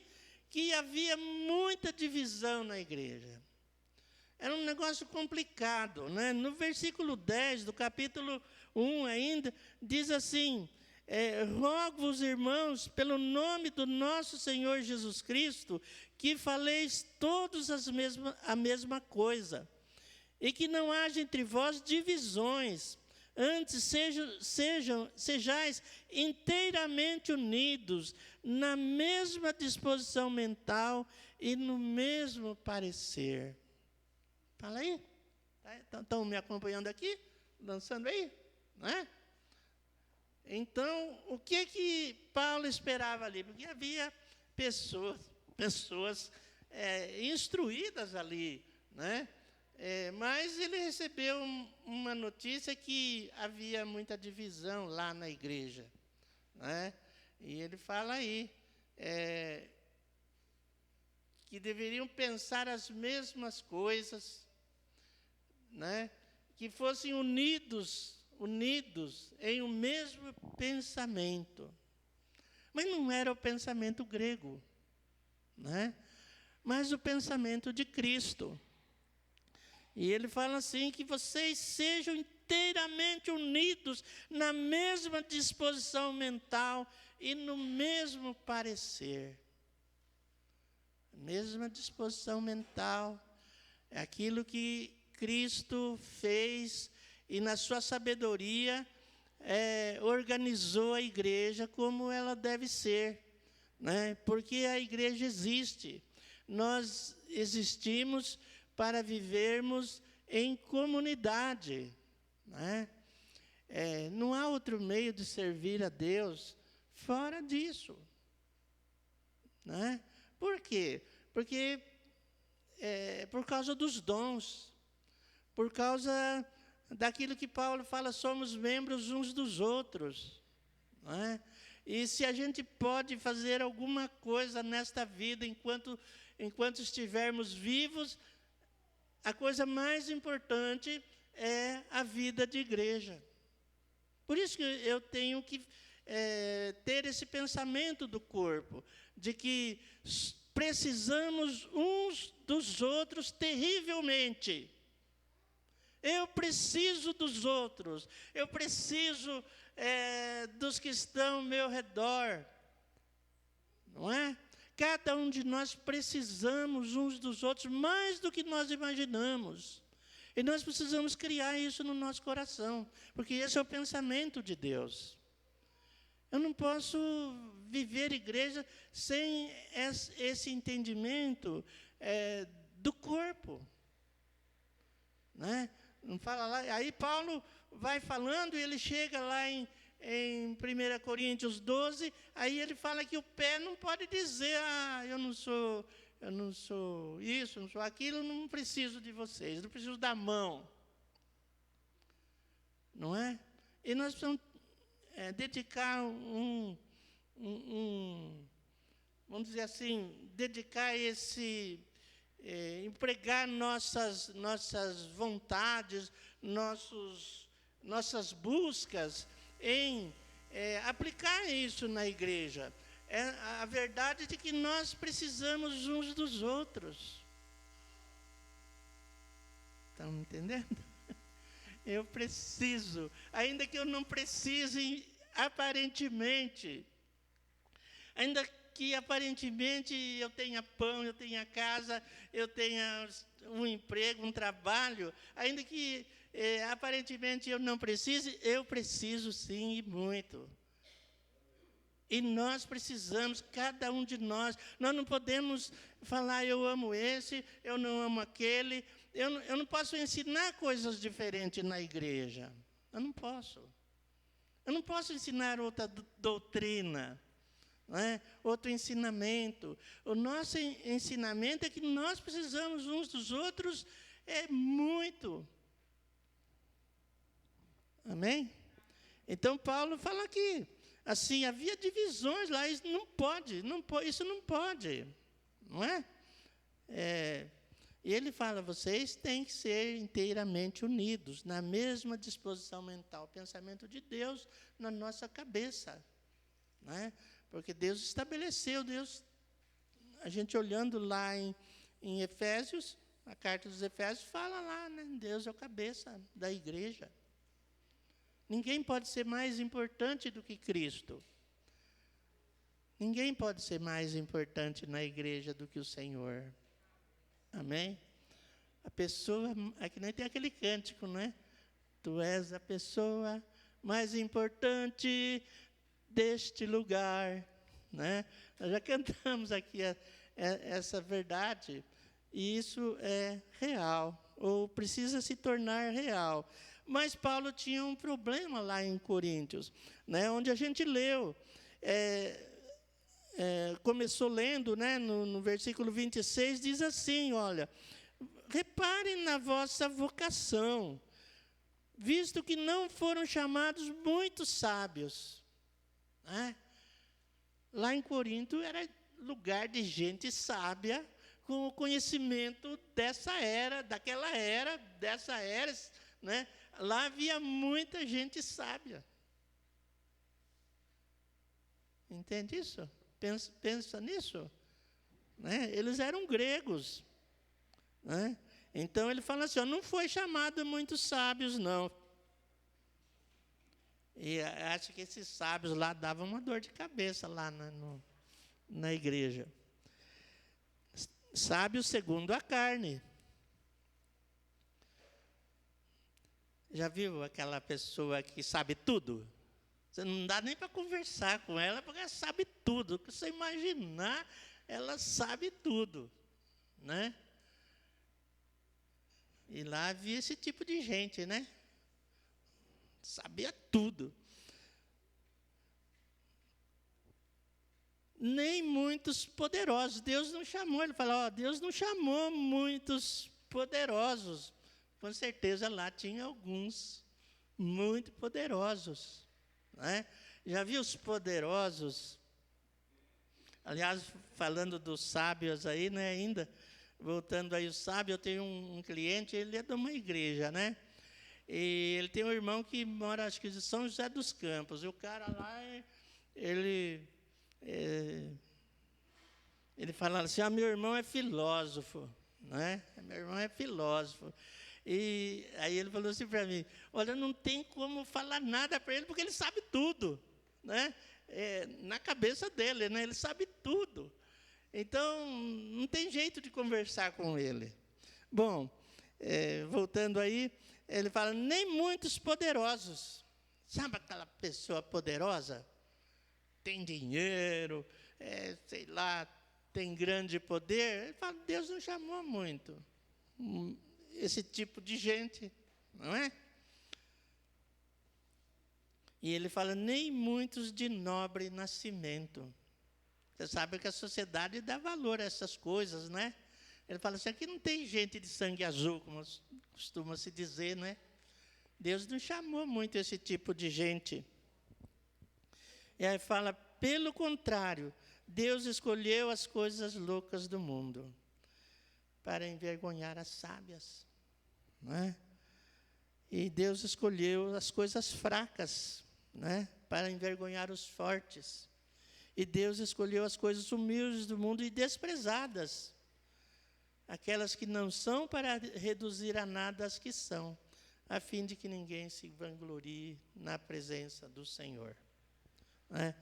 que havia muita divisão na igreja. Era um negócio complicado, né? No versículo 10 do capítulo 1 ainda, diz assim, rogo-vos, irmãos, pelo nome do nosso Senhor Jesus Cristo, que faleis todos a mesma coisa, e que não haja entre vós divisões, antes sejais inteiramente unidos, na mesma disposição mental e no mesmo parecer. Fala aí. Estão me acompanhando aqui? Dançando aí? Não é? Então, o que Paulo esperava ali? Porque havia pessoas instruídas ali, né? Mas ele recebeu uma notícia que havia muita divisão lá na igreja, né? E ele fala aí que deveriam pensar as mesmas coisas, né? Que fossem unidos em um mesmo pensamento. Mas não era o pensamento grego, né? Mas o pensamento de Cristo. E ele fala assim, que vocês sejam inteiramente unidos na mesma disposição mental e no mesmo parecer. Mesma disposição mental, é aquilo que Cristo fez e na sua sabedoria organizou a igreja como ela deve ser, né? Porque a igreja existe. Nós existimos para vivermos em comunidade, né? Não há outro meio de servir a Deus fora disso, né? Por quê? Porque por causa dos dons, por causa daquilo que Paulo fala, somos membros uns dos outros, não é? E se a gente pode fazer alguma coisa nesta vida enquanto estivermos vivos, a coisa mais importante é a vida de igreja. Por isso que eu tenho que ter esse pensamento do corpo, de que precisamos uns dos outros terrivelmente. Eu preciso dos outros, eu preciso dos que estão ao meu redor, não é? Cada um de nós precisamos uns dos outros mais do que nós imaginamos. E nós precisamos criar isso no nosso coração, porque esse é o pensamento de Deus. Eu não posso viver igreja sem esse entendimento do corpo, né? Não fala lá. Aí Paulo vai falando e ele chega lá em 1 Coríntios 12, aí ele fala que o pé não pode dizer, eu não sou isso, não sou aquilo, não preciso de vocês, não preciso da mão. Não é? E nós precisamos dedicar vamos dizer assim, dedicar empregar nossas vontades, nossas buscas em aplicar isso na igreja. A verdade é de que nós precisamos uns dos outros. Estão entendendo? Eu preciso, ainda que eu não precise aparentemente, ainda que aparentemente eu tenha pão, eu tenha casa, eu tenha um emprego, um trabalho, ainda que aparentemente eu não precise, eu preciso sim e muito. E nós precisamos, cada um de nós não podemos falar, eu amo esse, eu não amo aquele. Eu não posso ensinar coisas diferentes na igreja. Eu não posso. Eu não posso ensinar outra doutrina, não é? Outro ensinamento. O nosso ensinamento é que nós precisamos uns dos outros muito. Amém? Então, Paulo fala aqui. Assim, havia divisões lá, isso não pode, não é? E ele fala, vocês têm que ser inteiramente unidos, na mesma disposição mental, pensamento de Deus na nossa cabeça, não é? Porque Deus estabeleceu, a gente olhando lá em Efésios, a carta dos Efésios fala lá, né? Deus é o cabeça da igreja. Ninguém pode ser mais importante do que Cristo. Ninguém pode ser mais importante na igreja do que o Senhor. Amém? A pessoa, aqui nem tem aquele cântico, não é? Tu és a pessoa mais importante deste lugar, né? Nós já cantamos aqui essa verdade, e isso é real, ou precisa se tornar real. Mas Paulo tinha um problema lá em Coríntios, né, onde a gente leu, começou lendo, né, no versículo 26, diz assim, olha, reparem na vossa vocação, visto que não foram chamados muitos sábios. Né? Lá em Corinto era lugar de gente sábia, com o conhecimento daquela era, né? Lá havia muita gente sábia. Entende isso? Pensa nisso. Né? Eles eram gregos. Né? Então, ele fala assim, não foi chamado muitos sábios, não. E acho que esses sábios lá davam uma dor de cabeça lá na igreja. Sábios segundo a carne. Já viu aquela pessoa que sabe tudo? Você não dá nem para conversar com ela, porque ela sabe tudo. O que você imaginar, ela sabe tudo. Né? E lá havia esse tipo de gente, né? Sabia tudo. Nem muitos poderosos. Deus não chamou. Ele fala, Deus não chamou muitos poderosos. Com certeza lá tinha alguns muito poderosos. Né? Já viu os poderosos? Aliás, falando dos sábios aí, né, ainda, voltando aí o sábio, eu tenho um cliente, ele é de uma igreja, né? E ele tem um irmão que mora, acho que em São José dos Campos. E o cara lá, ele fala assim, meu irmão é filósofo. Né? Meu irmão é filósofo. E aí ele falou assim para mim, olha, não tem como falar nada para ele, porque ele sabe tudo. Né? Na cabeça dele, né? Ele sabe tudo. Então, não tem jeito de conversar com ele. Bom, voltando aí, ele fala, nem muitos poderosos. Sabe aquela pessoa poderosa? Tem dinheiro, sei lá, tem grande poder. Ele fala, Deus não chamou muito esse tipo de gente, não é? E ele fala, nem muitos de nobre nascimento. Você sabe que a sociedade dá valor a essas coisas, né? Ele fala assim, aqui não tem gente de sangue azul, como costuma se dizer, né? Deus não chamou muito esse tipo de gente. E aí fala, pelo contrário, Deus escolheu as coisas loucas do mundo para envergonhar as sábias. Não é? E Deus escolheu as coisas fracas, né, para envergonhar os fortes. E Deus escolheu as coisas humildes do mundo e desprezadas, aquelas que não são, para reduzir a nada as que são, a fim de que ninguém se vanglorie na presença do Senhor. Né?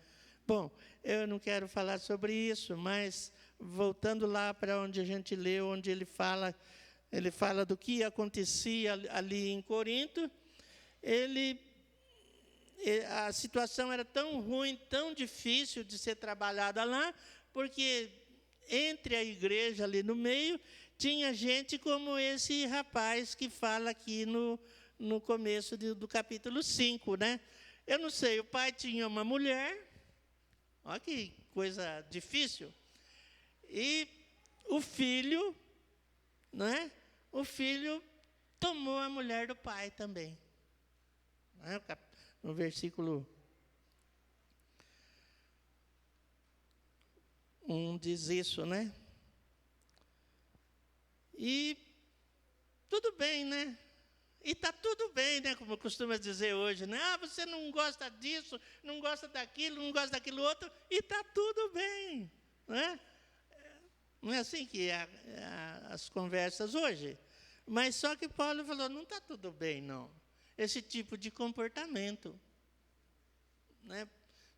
Bom, eu não quero falar sobre isso, mas voltando lá para onde a gente leu, onde ele fala do que acontecia ali em Corinto, a situação era tão ruim, tão difícil de ser trabalhada lá, porque entre a igreja ali no meio, tinha gente como esse rapaz que fala aqui no começo do capítulo 5, né? Eu não sei, o pai tinha uma mulher, olha que coisa difícil, e o filho, né? O filho tomou a mulher do pai também. No versículo 1 diz isso, né? E tudo bem, né? E está tudo bem, né? Como costuma dizer hoje, né? Ah, você não gosta disso, não gosta daquilo, não gosta daquilo outro, e está tudo bem, né? Não é assim que é as conversas hoje. Mas só que Paulo falou, não está tudo bem, não. Esse tipo de comportamento, né?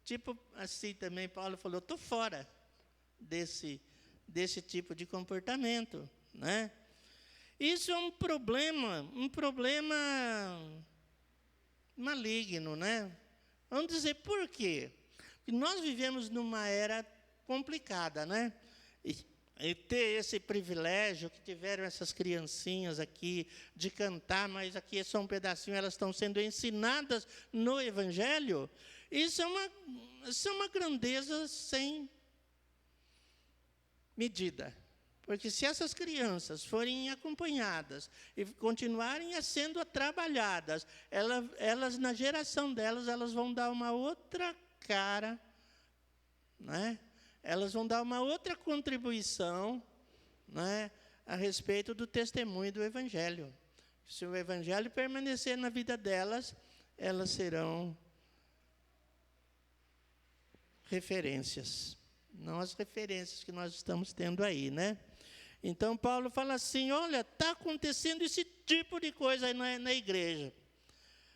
Tipo assim também, Paulo falou, estou fora desse tipo de comportamento, né? Isso é um problema maligno, né? Vamos dizer por quê? Porque nós vivemos numa era complicada, né? E ter esse privilégio que tiveram essas criancinhas aqui de cantar, mas aqui é só um pedacinho, elas estão sendo ensinadas no Evangelho, isso é uma grandeza sem medida. Porque se essas crianças forem acompanhadas e continuarem sendo trabalhadas, elas na geração delas, elas vão dar uma outra cara, né? Elas vão dar uma outra contribuição, né, a respeito do testemunho do Evangelho. Se o Evangelho permanecer na vida delas, elas serão referências, não as referências que nós estamos tendo aí, né? Então, Paulo fala assim, olha, está acontecendo esse tipo de coisa aí na igreja,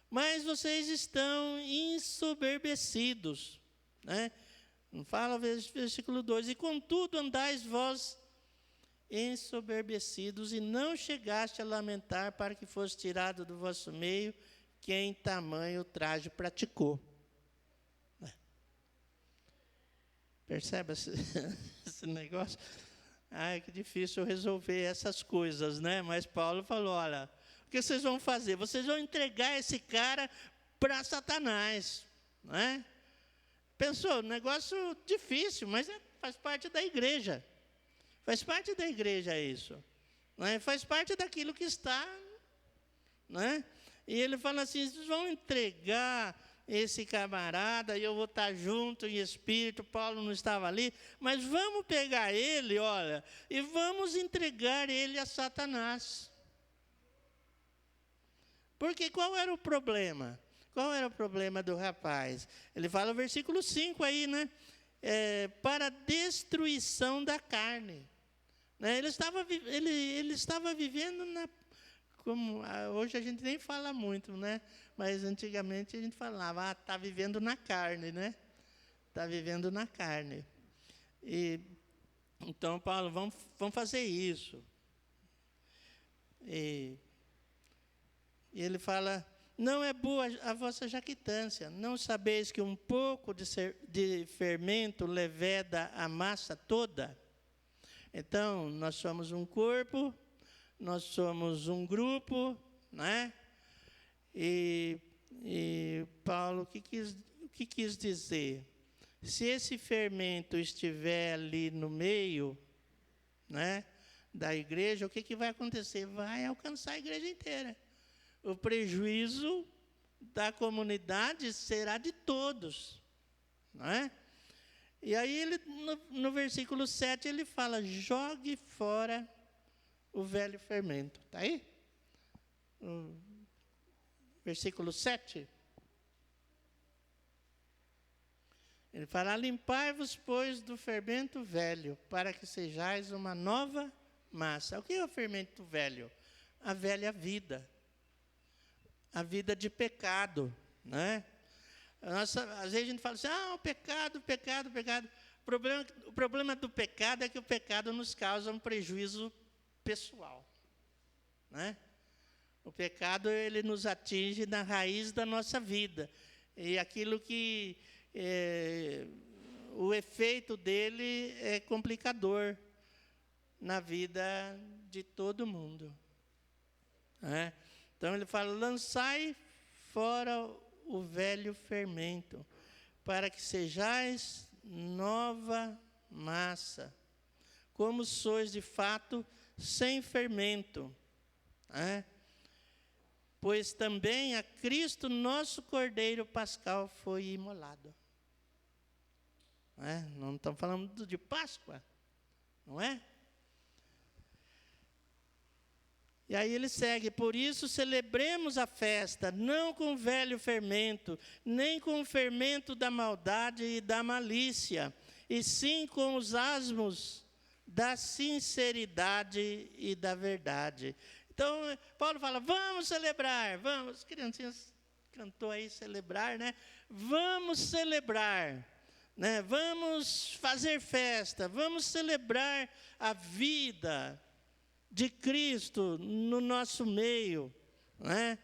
mas vocês estão ensoberbecidos, né? Fala, versículo 2, e contudo andais vós ensoberbecidos, e não chegaste a lamentar para que fosse tirado do vosso meio quem tamanho traje praticou. Percebe esse negócio? Ai, que difícil resolver essas coisas, né? Mas Paulo falou, olha, o que vocês vão fazer? Vocês vão entregar esse cara para Satanás, né? Pensou, negócio difícil, mas faz parte da igreja. Faz parte da igreja isso. Né? Faz parte daquilo que está. Né? E ele fala assim, vocês vão entregar esse camarada, e eu vou estar junto em espírito, Paulo não estava ali, mas vamos pegar ele, olha, e vamos entregar ele a Satanás. Porque qual era o problema? Qual era o problema do rapaz? Ele fala no versículo 5 aí, né? Para a destruição da carne. Né? Ele estava vivendo como hoje a gente nem fala muito, né? Mas antigamente a gente falava, está vivendo na carne, né? Está vivendo na carne. E, então, Paulo, vamos fazer isso. E ele fala, não é boa a vossa jactância, não sabeis que um pouco de fermento leveda a massa toda? Então, nós somos um corpo, nós somos um grupo, né? E Paulo, o que quis dizer? Se esse fermento estiver ali no meio, né, da igreja, o que vai acontecer? Vai alcançar a igreja inteira. O prejuízo da comunidade será de todos. Não é? E aí, ele, no versículo 7, ele fala, jogue fora o velho fermento. Está aí? Versículo 7. Ele fala, limpai-vos, pois, do fermento velho, para que sejais uma nova massa. O que é o fermento velho? A velha vida. A vida de pecado, né? Às vezes a gente fala assim, o pecado, o pecado, o pecado. O problema do pecado é que o pecado nos causa um prejuízo pessoal, né? O pecado, ele nos atinge na raiz da nossa vida. E aquilo que o efeito dele é complicador na vida de todo mundo, né? Então ele fala, lançai fora o velho fermento, para que sejais nova massa, como sois de fato sem fermento, né? Pois também a Cristo, nosso Cordeiro Pascal, foi imolado. Não estamos falando de Páscoa, não é? E aí ele segue, por isso celebremos a festa, não com o velho fermento, nem com o fermento da maldade e da malícia, e sim com os asmos da sinceridade e da verdade. Então, Paulo fala, vamos celebrar, vamos, as criancinhas cantou aí celebrar, né? Vamos celebrar, né? Vamos fazer festa, vamos celebrar a vida de Cristo no nosso meio, né?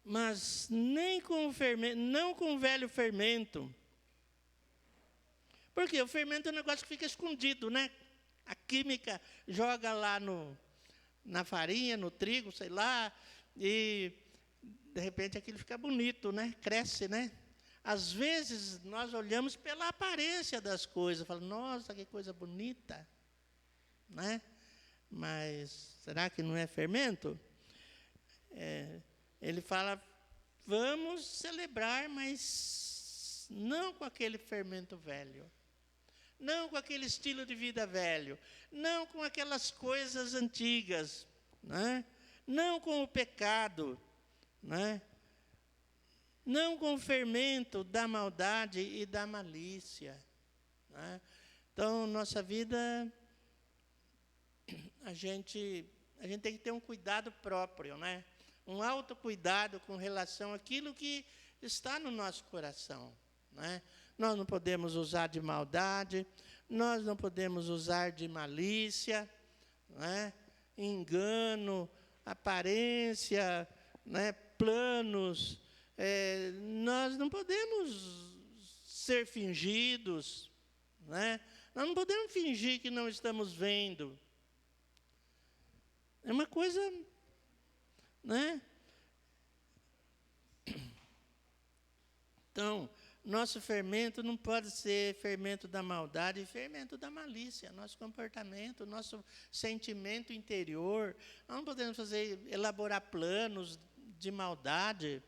Mas nem com o fermento, não com o velho fermento. Porque o fermento é um negócio que fica escondido, né? A química joga lá na farinha, no trigo, sei lá, e de repente aquilo fica bonito, né? Cresce, né? Às vezes nós olhamos pela aparência das coisas, falamos, nossa, que coisa bonita, né? Mas será que não é fermento? Ele fala, vamos celebrar, mas não com aquele fermento velho. Não com aquele estilo de vida velho, não com aquelas coisas antigas, né? Não com o pecado, né? Não com o fermento da maldade e da malícia, né? Então, nossa vida, a gente tem que ter um cuidado próprio, né? Um autocuidado com relação àquilo que está no nosso coração, né? Nós não podemos usar de maldade, nós não podemos usar de malícia, né? Engano, aparência, né? Planos. Nós não podemos ser fingidos, né? Nós não podemos fingir que não estamos vendo. É uma coisa, né? Então, nosso fermento não pode ser fermento da maldade e fermento da malícia. Nosso comportamento, nosso sentimento interior. Nós não podemos elaborar planos de maldade.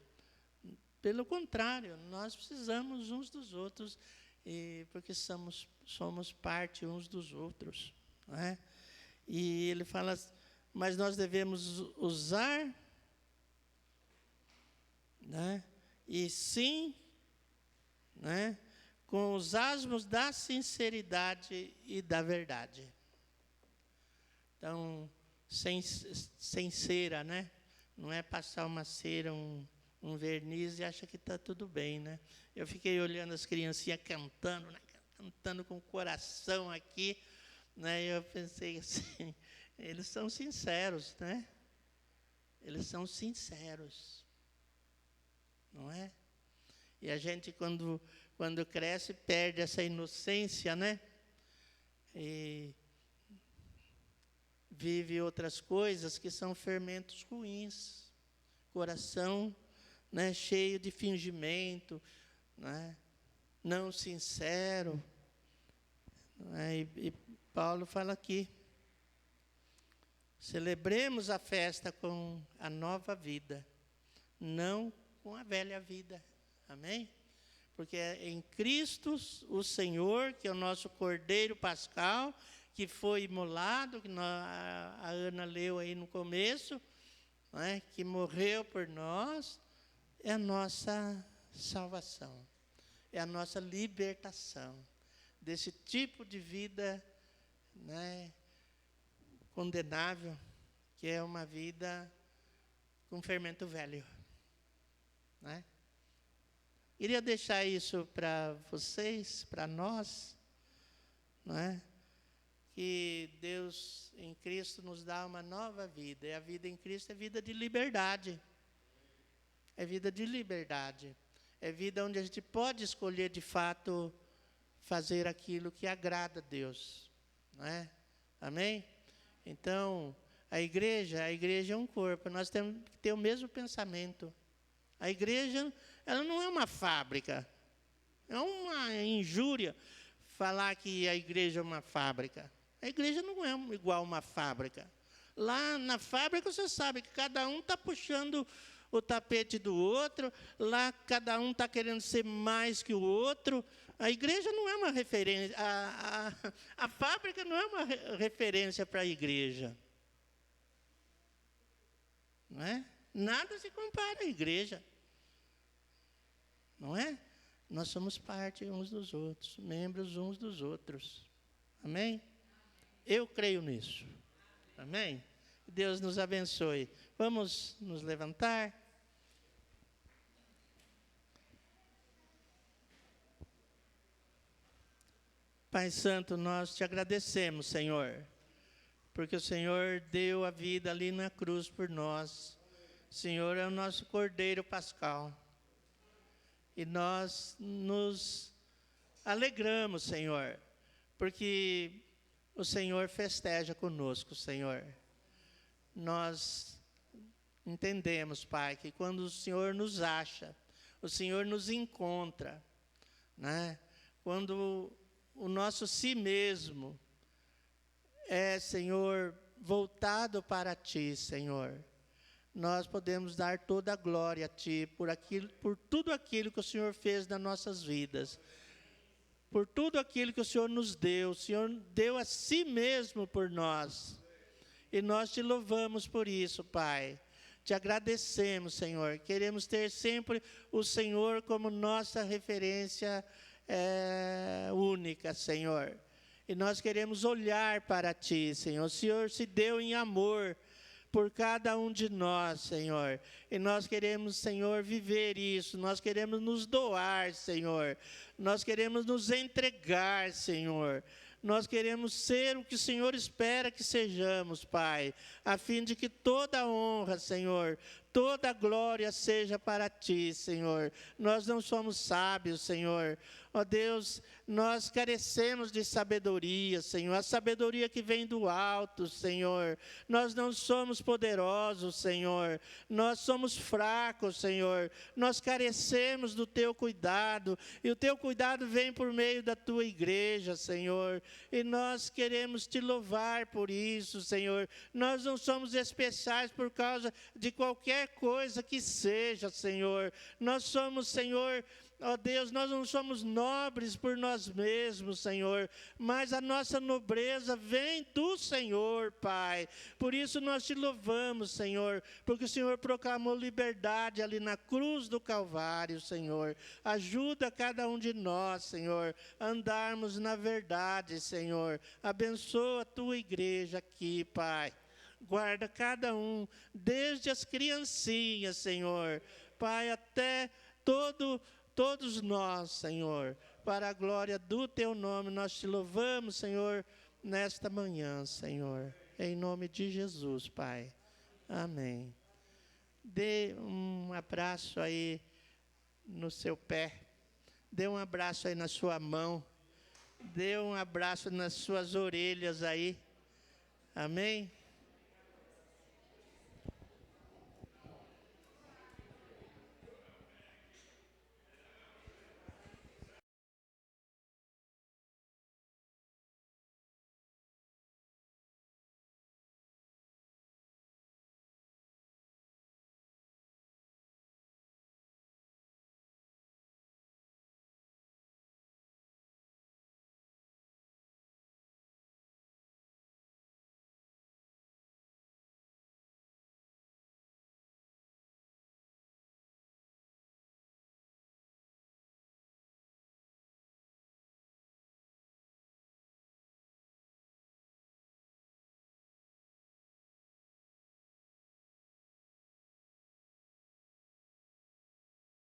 Pelo contrário, nós precisamos uns dos outros, porque somos parte uns dos outros, não é? E ele fala, mas nós devemos usar, né? E sim, né? Com os asmos da sinceridade e da verdade. Então, sem cera, né? Não é passar uma cera, um verniz e acha que está tudo bem, né? Eu fiquei olhando as criancinhas cantando, né? Cantando com o coração aqui, né? E eu pensei assim, eles são sinceros, né? Eles são sinceros, não é? E a gente, quando cresce, perde essa inocência, né? E vive outras coisas que são fermentos ruins. Coração, né, cheio de fingimento, né? Não sincero. Né? E Paulo fala aqui, celebremos a festa com a nova vida, não com a velha vida. Amém? Porque é em Cristo, o Senhor, que é o nosso Cordeiro Pascal, que foi imolado, que a Ana leu aí no começo, né, que morreu por nós, é a nossa salvação, é a nossa libertação desse tipo de vida, né, condenável, que é uma vida com fermento velho, né? Queria deixar isso para vocês, para nós, não é? Que Deus em Cristo nos dá uma nova vida. E a vida em Cristo é vida de liberdade. É vida de liberdade. É vida onde a gente pode escolher, de fato, fazer aquilo que agrada a Deus. Não é? Amém? Então, a igreja é um corpo. Nós temos que ter o mesmo pensamento. A igreja, ela não é uma fábrica. É uma injúria falar que a igreja é uma fábrica. A igreja não é igual uma fábrica. Lá na fábrica você sabe que cada um está puxando o tapete do outro, lá cada um está querendo ser mais que o outro. A igreja não é uma referência, a fábrica não é uma referência para a igreja. Não é? Nada se compara à igreja. Não é? Nós somos parte uns dos outros, membros uns dos outros. Amém? Eu creio nisso. Amém? Deus nos abençoe. Vamos nos levantar. Pai Santo, nós te agradecemos, Senhor, porque o Senhor deu a vida ali na cruz por nós. O Senhor é o nosso Cordeiro Pascal. E nós nos alegramos, Senhor, porque o Senhor festeja conosco, Senhor. Nós entendemos, Pai, que quando o Senhor nos acha, o Senhor nos encontra, né? Quando o nosso si mesmo é, Senhor, voltado para Ti, Senhor, nós podemos dar toda a glória a Ti por tudo aquilo que o Senhor fez nas nossas vidas, por tudo aquilo que o Senhor nos deu. O Senhor deu a si mesmo por nós. E nós te louvamos por isso, Pai. Te agradecemos, Senhor. Queremos ter sempre o Senhor como nossa referência única, Senhor. E nós queremos olhar para Ti, Senhor. O Senhor se deu em amor por cada um de nós, Senhor. E nós queremos, Senhor, viver isso. Nós queremos nos doar, Senhor. Nós queremos nos entregar, Senhor. Nós queremos ser o que o Senhor espera que sejamos, Pai, a fim de que toda a honra, Senhor, toda a glória seja para Ti, Senhor. Nós não somos sábios, Senhor. Ó Deus, nós carecemos de sabedoria, Senhor, a sabedoria que vem do alto, Senhor. Nós não somos poderosos, Senhor. Nós somos fracos, Senhor. Nós carecemos do Teu cuidado, e o Teu cuidado vem por meio da Tua igreja, Senhor. E nós queremos Te louvar por isso, Senhor. Nós não somos especiais por causa de qualquer coisa que seja, Senhor. Nós somos, Senhor, ó Deus, nós não somos nobres por nós mesmos, Senhor, mas a nossa nobreza vem do Senhor, Pai. Por isso nós Te louvamos, Senhor, porque o Senhor proclamou liberdade ali na cruz do Calvário, Senhor. Ajuda cada um de nós, Senhor, a andarmos na verdade, Senhor. Abençoa a Tua igreja aqui, Pai. Guarda cada um, desde as criancinhas, Senhor, Pai, até todos nós, Senhor, para a glória do Teu nome. Nós Te louvamos, Senhor, nesta manhã, Senhor, em nome de Jesus, Pai. Amém. Dê um abraço aí no seu pé, dê um abraço aí na sua mão, dê um abraço nas suas orelhas aí. Amém?